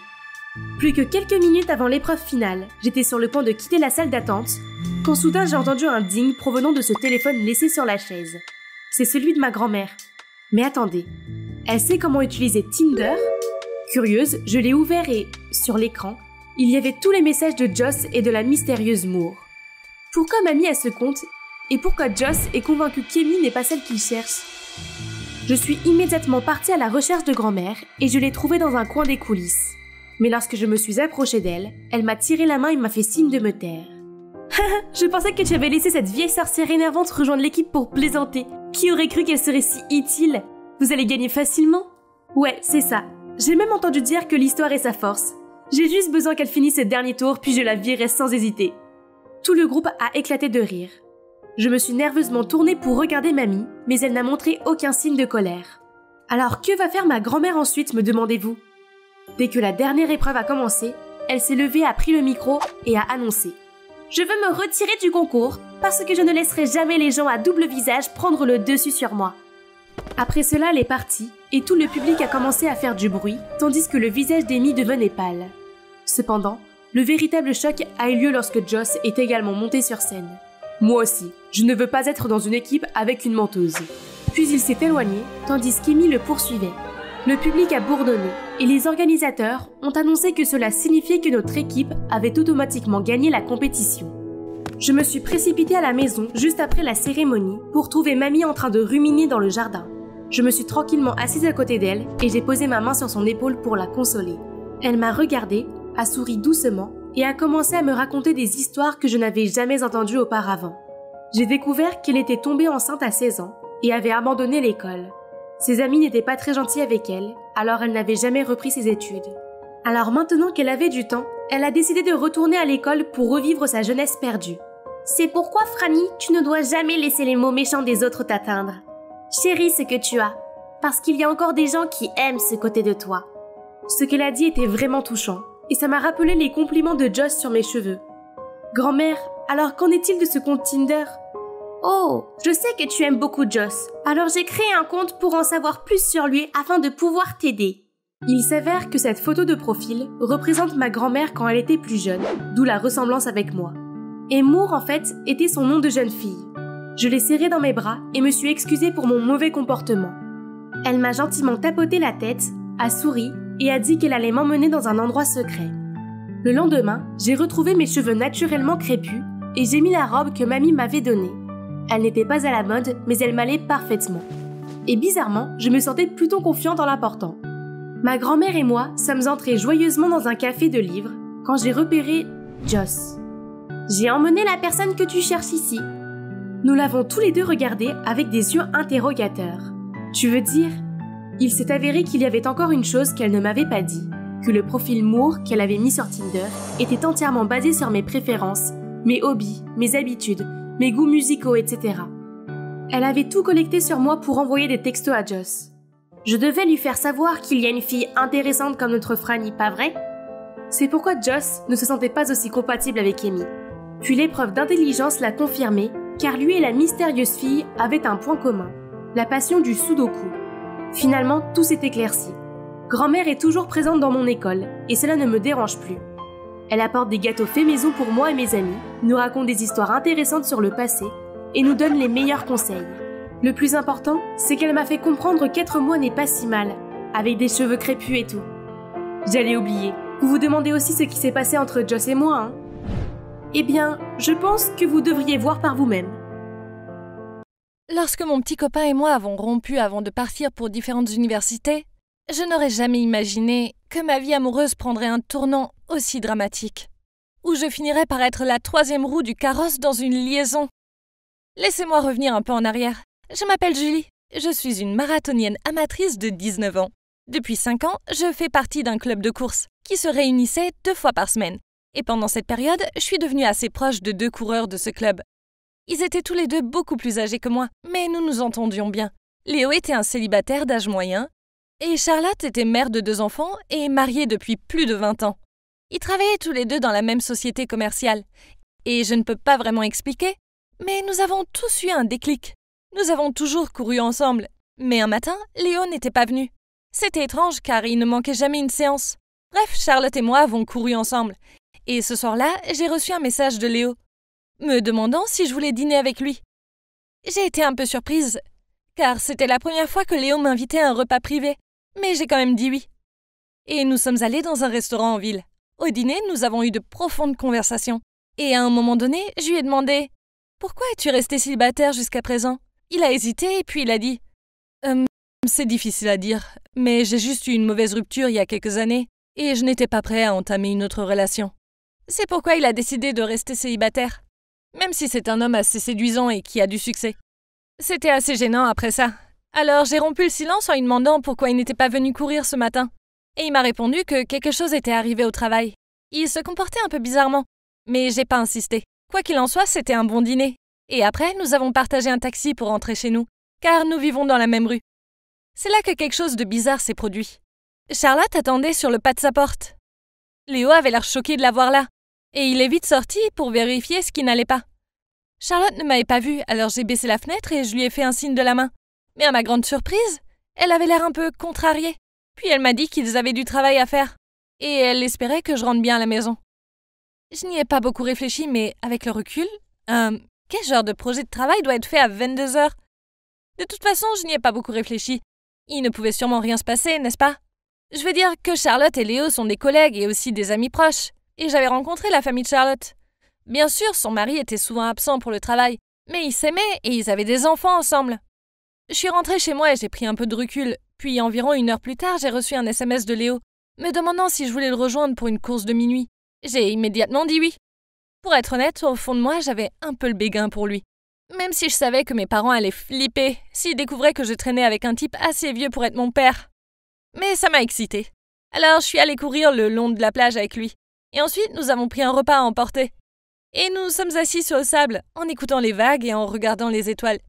Plus que quelques minutes avant l'épreuve finale, j'étais sur le point de quitter la salle d'attente, quand soudain j'ai entendu un ding provenant de ce téléphone laissé sur la chaise. C'est celui de ma grand-mère. Mais attendez, elle sait comment utiliser Tinder? Curieuse, je l'ai ouvert et, sur l'écran, il y avait tous les messages de Joss et de la mystérieuse Moore. Pourquoi Mamie a ce compte? Et pourquoi Joss est convaincu qu'Amy n'est pas celle qu'il cherche? Je suis immédiatement partie à la recherche de grand-mère et je l'ai trouvée dans un coin des coulisses. Mais lorsque je me suis approchée d'elle, elle m'a tiré la main et m'a fait signe de me taire. Je pensais que tu avais laissé cette vieille sorcière énervante rejoindre l'équipe pour plaisanter. Qui aurait cru qu'elle serait si utile? Vous allez gagner facilement? Ouais, c'est ça. J'ai même entendu dire que l'histoire est sa force. J'ai juste besoin qu'elle finisse ce dernier tour, puis je la virerai sans hésiter. Tout le groupe a éclaté de rire. Je me suis nerveusement tournée pour regarder Mamie, mais elle n'a montré aucun signe de colère. Alors que va faire ma grand-mère ensuite, me demandez-vous? Dès que la dernière épreuve a commencé, elle s'est levée, a pris le micro et a annoncé « Je veux me retirer du concours parce que je ne laisserai jamais les gens à double visage prendre le dessus sur moi. » Après cela, elle est partie et tout le public a commencé à faire du bruit, tandis que le visage d'Amy devenait pâle. Cependant, le véritable choc a eu lieu lorsque Joss est également monté sur scène. Moi aussi, je ne veux pas être dans une équipe avec une menteuse. Puis il s'est éloigné, tandis qu'Amy le poursuivait. Le public a bourdonné et les organisateurs ont annoncé que cela signifiait que notre équipe avait automatiquement gagné la compétition. Je me suis précipitée à la maison juste après la cérémonie pour trouver Mamie en train de ruminer dans le jardin. Je me suis tranquillement assise à côté d'elle et j'ai posé ma main sur son épaule pour la consoler. Elle m'a regardée, a souri doucement et a commencé à me raconter des histoires que je n'avais jamais entendues auparavant. J'ai découvert qu'elle était tombée enceinte à 16 ans et avait abandonné l'école. Ses amis n'étaient pas très gentils avec elle, alors elle n'avait jamais repris ses études. Alors maintenant qu'elle avait du temps, elle a décidé de retourner à l'école pour revivre sa jeunesse perdue. C'est pourquoi, Franny, tu ne dois jamais laisser les mots méchants des autres t'atteindre. Chéris ce que tu as, parce qu'il y a encore des gens qui aiment ce côté de toi. Ce qu'elle a dit était vraiment touchant, et ça m'a rappelé les compliments de Joss sur mes cheveux. Grand-mère, alors qu'en est-il de ce compte Tinder? Oh, je sais que tu aimes beaucoup Joss, alors j'ai créé un compte pour en savoir plus sur lui afin de pouvoir t'aider. Il s'avère que cette photo de profil représente ma grand-mère quand elle était plus jeune, d'où la ressemblance avec moi. Et Moore, en fait, était son nom de jeune fille. Je l'ai serrée dans mes bras et me suis excusée pour mon mauvais comportement. Elle m'a gentiment tapoté la tête, a souri et a dit qu'elle allait m'emmener dans un endroit secret. Le lendemain, j'ai retrouvé mes cheveux naturellement crépus et j'ai mis la robe que Mamie m'avait donnée. Elle n'était pas à la mode, mais elle m'allait parfaitement. Et bizarrement, je me sentais plutôt confiante en la portant. Ma grand-mère et moi sommes entrés joyeusement dans un café de livres quand j'ai repéré Joss. J'ai emmené la personne que tu cherches ici. Nous l'avons tous les deux regardé avec des yeux interrogateurs. Tu veux dire? Il s'est avéré qu'il y avait encore une chose qu'elle ne m'avait pas dit, que le profil Moore qu'elle avait mis sur Tinder était entièrement basé sur mes préférences, mes hobbies, mes habitudes, mes goûts musicaux, etc. Elle avait tout collecté sur moi pour envoyer des textos à Joss. Je devais lui faire savoir qu'il y a une fille intéressante comme notre Franny, pas vrai? C'est pourquoi Joss ne se sentait pas aussi compatible avec Amy. Puis l'épreuve d'intelligence l'a confirmé, car lui et la mystérieuse fille avaient un point commun, la passion du sudoku. Finalement, tout s'est éclairci. Grand-mère est toujours présente dans mon école, et cela ne me dérange plus. Elle apporte des gâteaux faits maison pour moi et mes amis, nous raconte des histoires intéressantes sur le passé, et nous donne les meilleurs conseils. Le plus important, c'est qu'elle m'a fait comprendre qu'être moi n'est pas si mal, avec des cheveux crépus et tout. J'allais oublier. Vous vous demandez aussi ce qui s'est passé entre Joss et moi, hein? Eh bien, je pense que vous devriez voir par vous-même. Lorsque mon petit copain et moi avons rompu avant de partir pour différentes universités, je n'aurais jamais imaginé que ma vie amoureuse prendrait un tournant aussi dramatique, où je finirais par être la troisième roue du carrosse dans une liaison. Laissez-moi revenir un peu en arrière. Je m'appelle Julie, je suis une marathonienne amatrice de 19 ans. Depuis 5 ans, je fais partie d'un club de course qui se réunissait 2 fois par semaine. Et pendant cette période, je suis devenue assez proche de 2 coureurs de ce club. Ils étaient tous les deux beaucoup plus âgés que moi, mais nous nous entendions bien. Léo était un célibataire d'âge moyen, et Charlotte était mère de 2 enfants et mariée depuis plus de 20 ans. Ils travaillaient tous les deux dans la même société commerciale. Et je ne peux pas vraiment expliquer, mais nous avons tous eu un déclic. Nous avons toujours couru ensemble. Mais un matin, Léo n'était pas venu. C'était étrange car il ne manquait jamais une séance. Bref, Charlotte et moi avons couru ensemble. Et ce soir-là, j'ai reçu un message de Léo, me demandant si je voulais dîner avec lui. J'ai été un peu surprise, car c'était la première fois que Léo m'invitait à un repas privé, mais j'ai quand même dit oui. Et nous sommes allés dans un restaurant en ville. Au dîner, nous avons eu de profondes conversations. Et à un moment donné, je lui ai demandé « Pourquoi es-tu resté célibataire jusqu'à présent ?» Il a hésité et puis il a dit « C'est difficile à dire, mais j'ai juste eu une mauvaise rupture il y a quelques années et je n'étais pas prêt à entamer une autre relation. » C'est pourquoi il a décidé de rester célibataire, même si c'est un homme assez séduisant et qui a du succès. C'était assez gênant après ça. Alors j'ai rompu le silence en lui demandant pourquoi il n'était pas venu courir ce matin. Et il m'a répondu que quelque chose était arrivé au travail. Il se comportait un peu bizarrement, mais j'ai pas insisté. Quoi qu'il en soit, c'était un bon dîner. Et après, nous avons partagé un taxi pour rentrer chez nous, car nous vivons dans la même rue. C'est là que quelque chose de bizarre s'est produit. Charlotte attendait sur le pas de sa porte. Léo avait l'air choqué de la voir là, et il est vite sorti pour vérifier ce qui n'allait pas. Charlotte ne m'avait pas vue, alors j'ai baissé la fenêtre et je lui ai fait un signe de la main. Mais à ma grande surprise, elle avait l'air un peu contrariée. Puis elle m'a dit qu'ils avaient du travail à faire, et elle espérait que je rentre bien à la maison. Je n'y ai pas beaucoup réfléchi, mais avec le recul, quel genre de projet de travail doit être fait à 22 heures? De toute façon, je n'y ai pas beaucoup réfléchi. Il ne pouvait sûrement rien se passer, n'est-ce pas? Je veux dire que Charlotte et Léo sont des collègues et aussi des amis proches, et j'avais rencontré la famille de Charlotte. Bien sûr, son mari était souvent absent pour le travail, mais ils s'aimaient et ils avaient des enfants ensemble. Je suis rentrée chez moi et j'ai pris un peu de recul, puis environ 1 heure plus tard, j'ai reçu un SMS de Léo, me demandant si je voulais le rejoindre pour une course de minuit. J'ai immédiatement dit oui. Pour être honnête, au fond de moi, j'avais un peu le béguin pour lui. Même si je savais que mes parents allaient flipper s'ils découvraient que je traînais avec un type assez vieux pour être mon père. Mais ça m'a excitée. Alors je suis allée courir le long de la plage avec lui. Et ensuite, nous avons pris un repas à emporter. Et nous sommes assis sur le sable, en écoutant les vagues et en regardant les étoiles.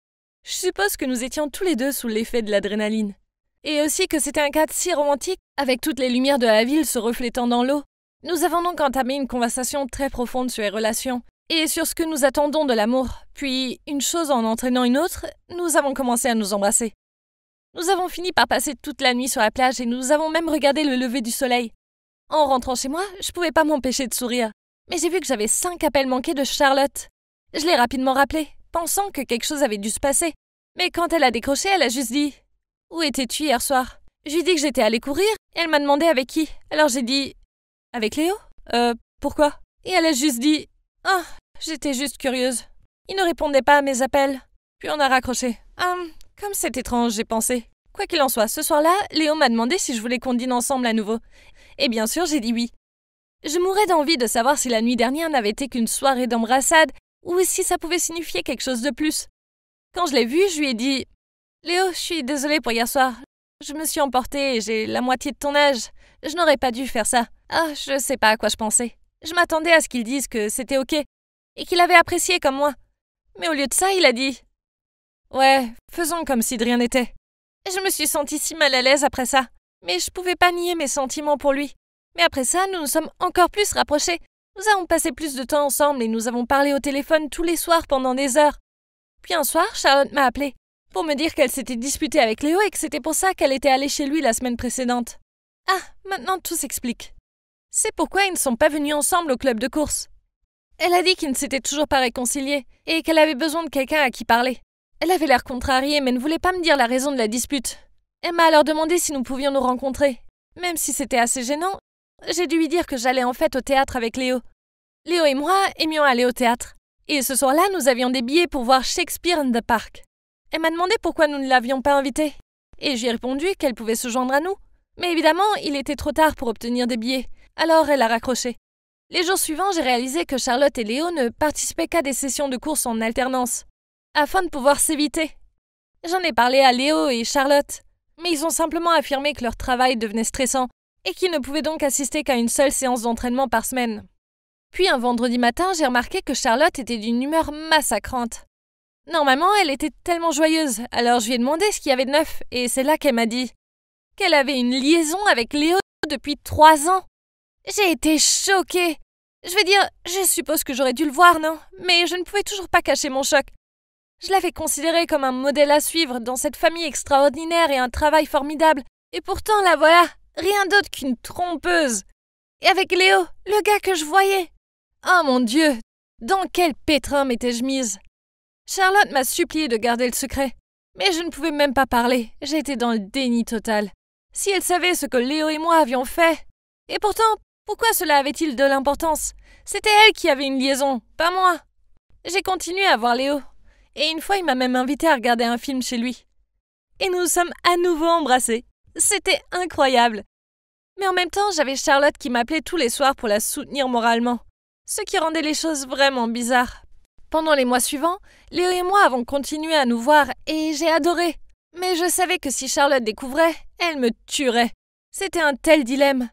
Je suppose que nous étions tous les deux sous l'effet de l'adrénaline. Et aussi que c'était un cadre si romantique, avec toutes les lumières de la ville se reflétant dans l'eau. Nous avons donc entamé une conversation très profonde sur les relations, et sur ce que nous attendons de l'amour. Puis, une chose en entraînant une autre, nous avons commencé à nous embrasser. Nous avons fini par passer toute la nuit sur la plage et nous avons même regardé le lever du soleil. En rentrant chez moi, je pouvais pas m'empêcher de sourire. Mais j'ai vu que j'avais 5 appels manqués de Charlotte. Je l'ai rapidement rappelée, pensant que quelque chose avait dû se passer. Mais quand elle a décroché, elle a juste dit « Où étais-tu hier soir ?» Je lui ai dit que j'étais allée courir et elle m'a demandé avec qui. Alors j'ai dit « Avec Léo ? Pourquoi ?» Et elle a juste dit « Ah, j'étais juste curieuse. » Il ne répondait pas à mes appels. Puis on a raccroché. Comme c'est étrange, j'ai pensé. Quoi qu'il en soit, ce soir-là, Léo m'a demandé si je voulais qu'on dîne ensemble à nouveau. Et bien sûr, j'ai dit oui. Je mourais d'envie de savoir si la nuit dernière n'avait été qu'une soirée d'embrassade ou si ça pouvait signifier quelque chose de plus. Quand je l'ai vu, je lui ai dit « Léo, je suis désolée pour hier soir. Je me suis emportée et j'ai la moitié de ton âge. Je n'aurais pas dû faire ça. Ah, je sais pas à quoi je pensais. Je m'attendais à ce qu'il dise que c'était ok et qu'il avait apprécié comme moi. Mais au lieu de ça, il a dit « Ouais, faisons comme si de rien n'était. » Je me suis sentie si mal à l'aise après ça, mais je pouvais pas nier mes sentiments pour lui. Mais après ça, nous nous sommes encore plus rapprochés. Nous avons passé plus de temps ensemble et nous avons parlé au téléphone tous les soirs pendant des heures. Puis un soir, Charlotte m'a appelée pour me dire qu'elle s'était disputée avec Léo et que c'était pour ça qu'elle était allée chez lui la semaine précédente. Ah, maintenant tout s'explique. C'est pourquoi ils ne sont pas venus ensemble au club de course. Elle a dit qu'ils ne s'étaient toujours pas réconciliés et qu'elle avait besoin de quelqu'un à qui parler. Elle avait l'air contrariée mais ne voulait pas me dire la raison de la dispute. Elle m'a alors demandé si nous pouvions nous rencontrer. Même si c'était assez gênant, j'ai dû lui dire que j'allais en fait au théâtre avec Léo. Léo et moi aimions aller au théâtre. Et ce soir-là, nous avions des billets pour voir Shakespeare in the Park. Elle m'a demandé pourquoi nous ne l'avions pas invité. Et j'ai répondu qu'elle pouvait se joindre à nous. Mais évidemment, il était trop tard pour obtenir des billets. Alors elle a raccroché. Les jours suivants, j'ai réalisé que Charlotte et Léo ne participaient qu'à des sessions de course en alternance, afin de pouvoir s'éviter. J'en ai parlé à Léo et Charlotte. mais ils ont simplement affirmé que leur travail devenait stressant et qu'ils ne pouvaient donc assister qu'à une seule séance d'entraînement par semaine. Puis un vendredi matin, j'ai remarqué que Charlotte était d'une humeur massacrante. Normalement, elle était tellement joyeuse, alors je lui ai demandé ce qu'il y avait de neuf, et c'est là qu'elle m'a dit qu'elle avait une liaison avec Léo depuis 3 ans. J'ai été choquée. Je veux dire, je suppose que j'aurais dû le voir, non? Mais je ne pouvais toujours pas cacher mon choc. Je l'avais considéré comme un modèle à suivre dans cette famille extraordinaire et un travail formidable. Et pourtant, la voilà, rien d'autre qu'une trompeuse. Et avec Léo, le gars que je voyais. Oh mon Dieu, dans quel pétrin m'étais-je mise? Charlotte m'a supplié de garder le secret. Mais je ne pouvais même pas parler, j'étais dans le déni total. Si elle savait ce que Léo et moi avions fait. Et pourtant, pourquoi cela avait-il de l'importance? C'était elle qui avait une liaison, pas moi. J'ai continué à voir Léo. Et une fois, il m'a même invité à regarder un film chez lui. Et nous nous sommes à nouveau embrassés. C'était incroyable. Mais en même temps, j'avais Charlotte qui m'appelait tous les soirs pour la soutenir moralement. Ce qui rendait les choses vraiment bizarres. Pendant les mois suivants, Léo et moi avons continué à nous voir et j'ai adoré. Mais je savais que si Charlotte découvrait, elle me tuerait. C'était un tel dilemme.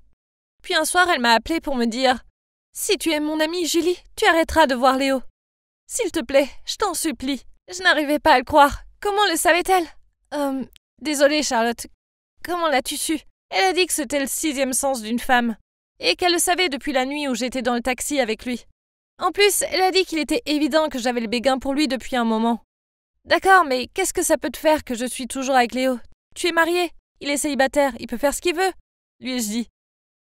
Puis un soir, elle m'a appelé pour me dire « Si tu es mon amie Julie, tu arrêteras de voir Léo. S'il te plaît, je t'en supplie. » Je n'arrivais pas à le croire. Comment le savait-elle? Désolée Charlotte. Comment l'as-tu su? Elle a dit que c'était le 6e sens d'une femme. Et qu'elle le savait depuis la nuit où j'étais dans le taxi avec lui. En plus, elle a dit qu'il était évident que j'avais le béguin pour lui depuis un moment. D'accord, mais qu'est-ce que ça peut te faire que je suis toujours avec Léo? Tu es mariée, il est célibataire, il peut faire ce qu'il veut, lui ai-je dit.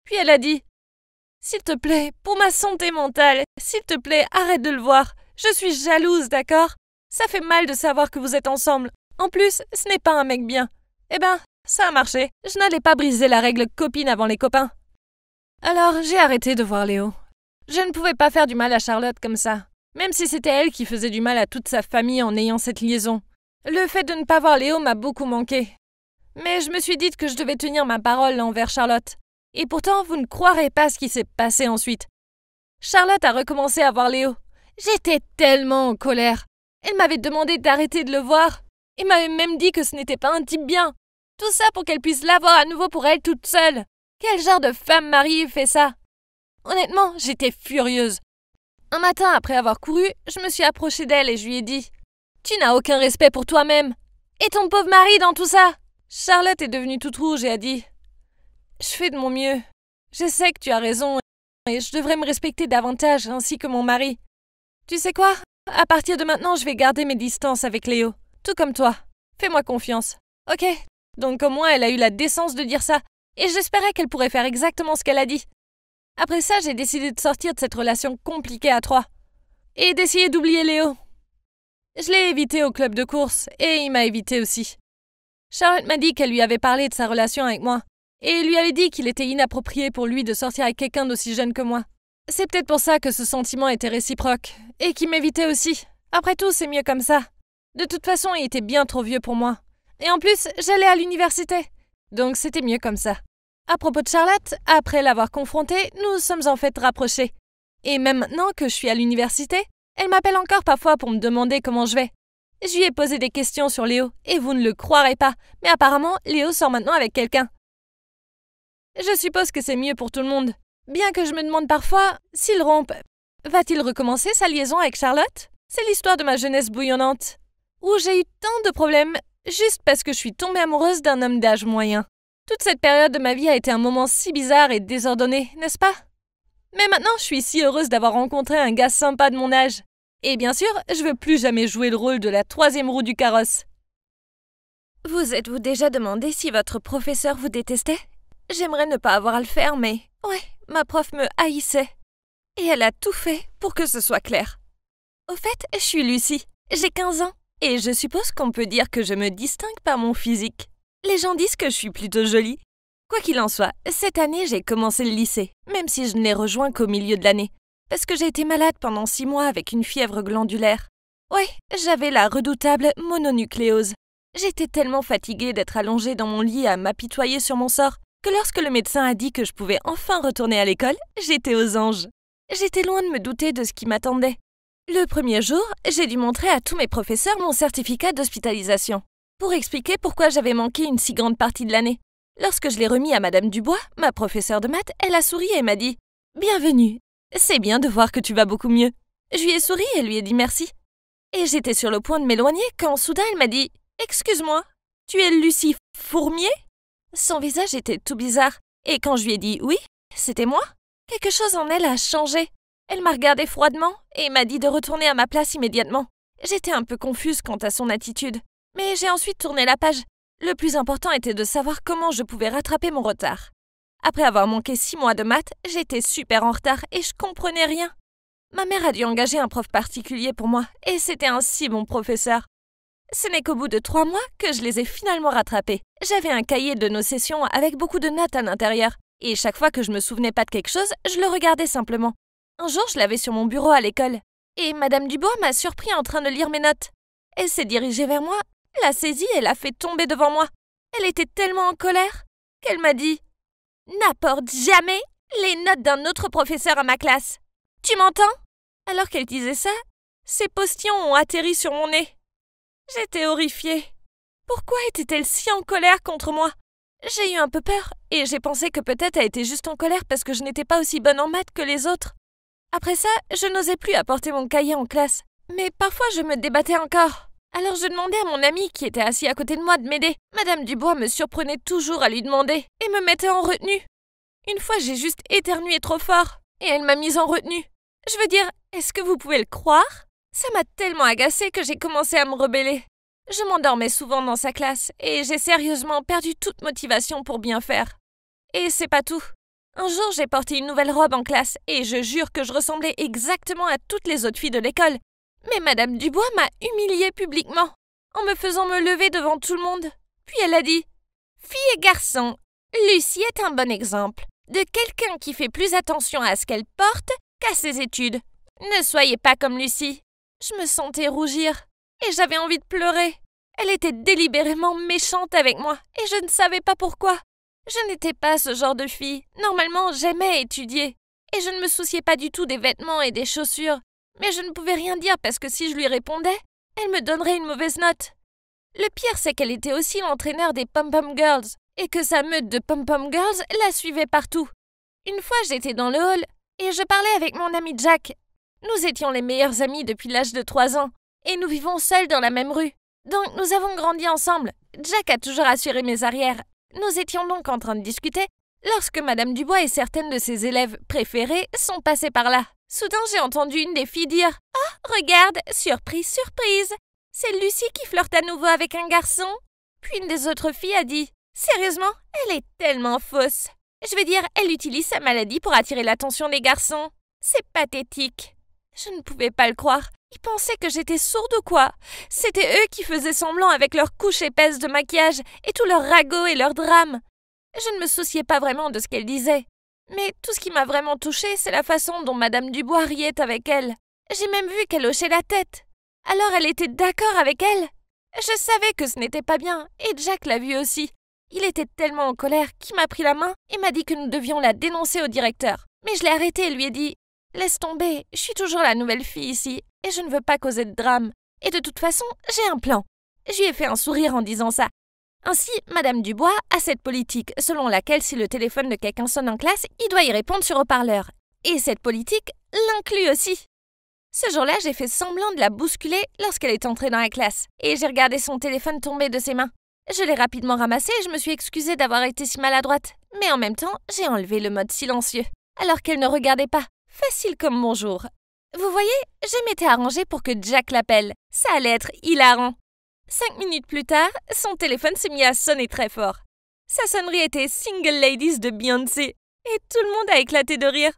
Puis elle a dit « S'il te plaît, pour ma santé mentale, s'il te plaît, arrête de le voir. Je suis jalouse, d'accord? Ça fait mal de savoir que vous êtes ensemble. En plus, ce n'est pas un mec bien. » Eh ben, ça a marché. Je n'allais pas briser la règle copine avant les copains. Alors, j'ai arrêté de voir Léo. Je ne pouvais pas faire du mal à Charlotte comme ça. Même si c'était elle qui faisait du mal à toute sa famille en ayant cette liaison. Le fait de ne pas voir Léo m'a beaucoup manqué. Mais je me suis dit que je devais tenir ma parole envers Charlotte. Et pourtant, vous ne croirez pas ce qui s'est passé ensuite. Charlotte a recommencé à voir Léo. J'étais tellement en colère. Elle m'avait demandé d'arrêter de le voir. Et m'avait même dit que ce n'était pas un type bien. Tout ça pour qu'elle puisse l'avoir à nouveau pour elle toute seule. Quel genre de femme mariée fait ça? Honnêtement, j'étais furieuse. Un matin, après avoir couru, je me suis approchée d'elle et je lui ai dit « Tu n'as aucun respect pour toi-même. Et ton pauvre mari dans tout ça ?» Charlotte est devenue toute rouge et a dit « Je fais de mon mieux. Je sais que tu as raison et je devrais me respecter davantage ainsi que mon mari. Tu sais quoi? À partir de maintenant, je vais garder mes distances avec Léo. Tout comme toi. Fais-moi confiance. Ok? Donc au moins, elle a eu la décence de dire ça. Et j'espérais qu'elle pourrait faire exactement ce qu'elle a dit. Après ça, j'ai décidé de sortir de cette relation compliquée à 3. Et d'essayer d'oublier Léo. Je l'ai évité au club de course, et il m'a évité aussi. Charlotte m'a dit qu'elle lui avait parlé de sa relation avec moi, et lui avait dit qu'il était inapproprié pour lui de sortir avec quelqu'un d'aussi jeune que moi. C'est peut-être pour ça que ce sentiment était réciproque, et qu'il m'évitait aussi. Après tout, c'est mieux comme ça. De toute façon, il était bien trop vieux pour moi. Et en plus, j'allais à l'université. Donc c'était mieux comme ça. À propos de Charlotte, après l'avoir confrontée, nous sommes en fait rapprochés. Et même maintenant que je suis à l'université, elle m'appelle encore parfois pour me demander comment je vais. Je lui ai posé des questions sur Léo, et vous ne le croirez pas, mais apparemment, Léo sort maintenant avec quelqu'un. Je suppose que c'est mieux pour tout le monde. Bien que je me demande parfois, s'il rompt, va-t-il recommencer sa liaison avec Charlotte? C'est l'histoire de ma jeunesse bouillonnante, où j'ai eu tant de problèmes juste parce que je suis tombée amoureuse d'un homme d'âge moyen. Toute cette période de ma vie a été un moment si bizarre et désordonné, n'est-ce pas? Mais maintenant, je suis si heureuse d'avoir rencontré un gars sympa de mon âge. Et bien sûr, je veux plus jamais jouer le rôle de la 3e roue du carrosse. Vous êtes-vous déjà demandé si votre professeur vous détestait? J'aimerais ne pas avoir à le faire, mais... Ouais, ma prof me haïssait. Et elle a tout fait pour que ce soit clair. Au fait, je suis Lucie, j'ai 15 ans. Et je suppose qu'on peut dire que je me distingue par mon physique. Les gens disent que je suis plutôt jolie. Quoi qu'il en soit, cette année, j'ai commencé le lycée, même si je ne l'ai rejoint qu'au milieu de l'année, parce que j'ai été malade pendant 6 mois avec une fièvre glandulaire. Ouais, j'avais la redoutable mononucléose. J'étais tellement fatiguée d'être allongée dans mon lit à m'apitoyer sur mon sort que lorsque le médecin a dit que je pouvais enfin retourner à l'école, j'étais aux anges. J'étais loin de me douter de ce qui m'attendait. Le premier jour, j'ai dû montrer à tous mes professeurs mon certificat d'hospitalisation. pour expliquer pourquoi j'avais manqué une si grande partie de l'année. Lorsque je l'ai remis à Madame Dubois, ma professeure de maths, elle a souri et m'a dit « Bienvenue, c'est bien de voir que tu vas beaucoup mieux. » Je lui ai souri et lui ai dit merci. Et j'étais sur le point de m'éloigner quand soudain elle m'a dit « Excuse-moi, tu es Lucie Fourmier ?» Son visage était tout bizarre, et quand je lui ai dit « Oui, c'était moi », quelque chose en elle a changé. Elle m'a regardé froidement et m'a dit de retourner à ma place immédiatement. J'étais un peu confuse quant à son attitude, mais j'ai ensuite tourné la page. Le plus important était de savoir comment je pouvais rattraper mon retard. Après avoir manqué 6 mois de maths, j'étais super en retard et je comprenais rien. Ma mère a dû engager un prof particulier pour moi, et c'était un si bon professeur. Ce n'est qu'au bout de 3 mois que je les ai finalement rattrapés. J'avais un cahier de nos sessions avec beaucoup de notes à l'intérieur, et chaque fois que je me souvenais pas de quelque chose, je le regardais simplement. Un jour, je l'avais sur mon bureau à l'école, et Madame Dubois m'a surpris en train de lire mes notes. Elle s'est dirigée vers moi, l'a saisie et l'a fait tomber devant moi. Elle était tellement en colère qu'elle m'a dit « N'apporte jamais les notes d'un autre professeur à ma classe. Tu m'entends ?» Alors qu'elle disait ça, ses postillons ont atterri sur mon nez. J'étais horrifiée. Pourquoi était-elle si en colère contre moi? J'ai eu un peu peur, et j'ai pensé que peut-être elle était juste en colère parce que je n'étais pas aussi bonne en maths que les autres. Après ça, je n'osais plus apporter mon cahier en classe, mais parfois je me débattais encore. Alors je demandais à mon ami qui était assis à côté de moi de m'aider. Madame Dubois me surprenait toujours à lui demander, et me mettait en retenue. Une fois, j'ai juste éternué trop fort, et elle m'a mise en retenue. Je veux dire, est-ce que vous pouvez le croire? Ça m'a tellement agacée que j'ai commencé à me rebeller. Je m'endormais souvent dans sa classe et j'ai sérieusement perdu toute motivation pour bien faire. Et c'est pas tout. Un jour, j'ai porté une nouvelle robe en classe et je jure que je ressemblais exactement à toutes les autres filles de l'école. Mais Madame Dubois m'a humiliée publiquement en me faisant me lever devant tout le monde. Puis elle a dit « Fille et garçon, Lucie est un bon exemple de quelqu'un qui fait plus attention à ce qu'elle porte qu'à ses études. Ne soyez pas comme Lucie. » Je me sentais rougir et j'avais envie de pleurer. Elle était délibérément méchante avec moi et je ne savais pas pourquoi. Je n'étais pas ce genre de fille. Normalement, j'aimais étudier et je ne me souciais pas du tout des vêtements et des chaussures. Mais je ne pouvais rien dire parce que si je lui répondais, elle me donnerait une mauvaise note. Le pire, c'est qu'elle était aussi l'entraîneur des Pom-Pom Girls et que sa meute de Pom-Pom Girls la suivait partout. Une fois, j'étais dans le hall et je parlais avec mon ami Jack. Nous étions les meilleurs amis depuis l'âge de 3 ans, et nous vivons seuls dans la même rue. Donc nous avons grandi ensemble. Jack a toujours assuré mes arrières. Nous étions donc en train de discuter, lorsque Madame Dubois et certaines de ses élèves préférées sont passées par là. Soudain, j'ai entendu une des filles dire « Oh, regarde, surprise, surprise! C'est Lucie qui flirte à nouveau avec un garçon !» Puis une des autres filles a dit « Sérieusement, elle est tellement fausse. Je veux dire, elle utilise sa maladie pour attirer l'attention des garçons. C'est pathétique. » Je ne pouvais pas le croire. Ils pensaient que j'étais sourde ou quoi? C'était eux qui faisaient semblant avec leurs couches épaisses de maquillage et tous leurs ragots et leurs drames. Je ne me souciais pas vraiment de ce qu'elle disait. Mais tout ce qui m'a vraiment touchée, c'est la façon dont Madame Dubois riait avec elle. J'ai même vu qu'elle hochait la tête. Alors elle était d'accord avec elle? Je savais que ce n'était pas bien, et Jack l'a vu aussi. Il était tellement en colère qu'il m'a pris la main et m'a dit que nous devions la dénoncer au directeur. Mais je l'ai arrêté et lui ai dit « Laisse tomber, je suis toujours la nouvelle fille ici, et je ne veux pas causer de drame. Et de toute façon, j'ai un plan. » Je lui ai fait un sourire en disant ça. Ainsi, Madame Dubois a cette politique selon laquelle si le téléphone de quelqu'un sonne en classe, il doit y répondre sur haut-parleur. Et cette politique l'inclut aussi. Ce jour-là, j'ai fait semblant de la bousculer lorsqu'elle est entrée dans la classe, et j'ai regardé son téléphone tomber de ses mains. Je l'ai rapidement ramassé et je me suis excusée d'avoir été si maladroite. Mais en même temps, j'ai enlevé le mode silencieux, alors qu'elle ne regardait pas. Facile comme bonjour. Vous voyez, je m'étais arrangée pour que Jack l'appelle. Ça allait être hilarant. 5 minutes plus tard, son téléphone s'est mis à sonner très fort. Sa sonnerie était Single Ladies de Beyoncé, et tout le monde a éclaté de rire.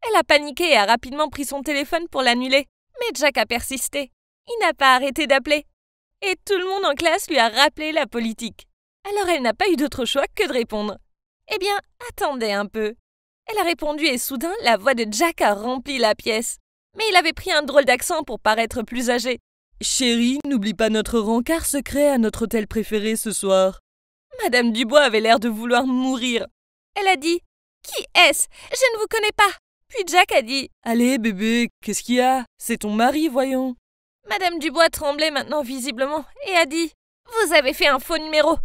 Elle a paniqué et a rapidement pris son téléphone pour l'annuler. Mais Jack a persisté. Il n'a pas arrêté d'appeler. Et tout le monde en classe lui a rappelé la politique. Alors elle n'a pas eu d'autre choix que de répondre. Eh bien, attendez un peu. Elle a répondu et soudain, la voix de Jack a rempli la pièce. Mais il avait pris un drôle d'accent pour paraître plus âgé. « Chérie, n'oublie pas notre rencard secret à notre hôtel préféré ce soir. » Madame Dubois avait l'air de vouloir mourir. Elle a dit « Qui est-ce? Je ne vous connais pas. » Puis Jack a dit « Allez bébé, qu'est-ce qu'il y a? C'est ton mari, voyons. » Madame Dubois tremblait maintenant visiblement et a dit « Vous avez fait un faux numéro. »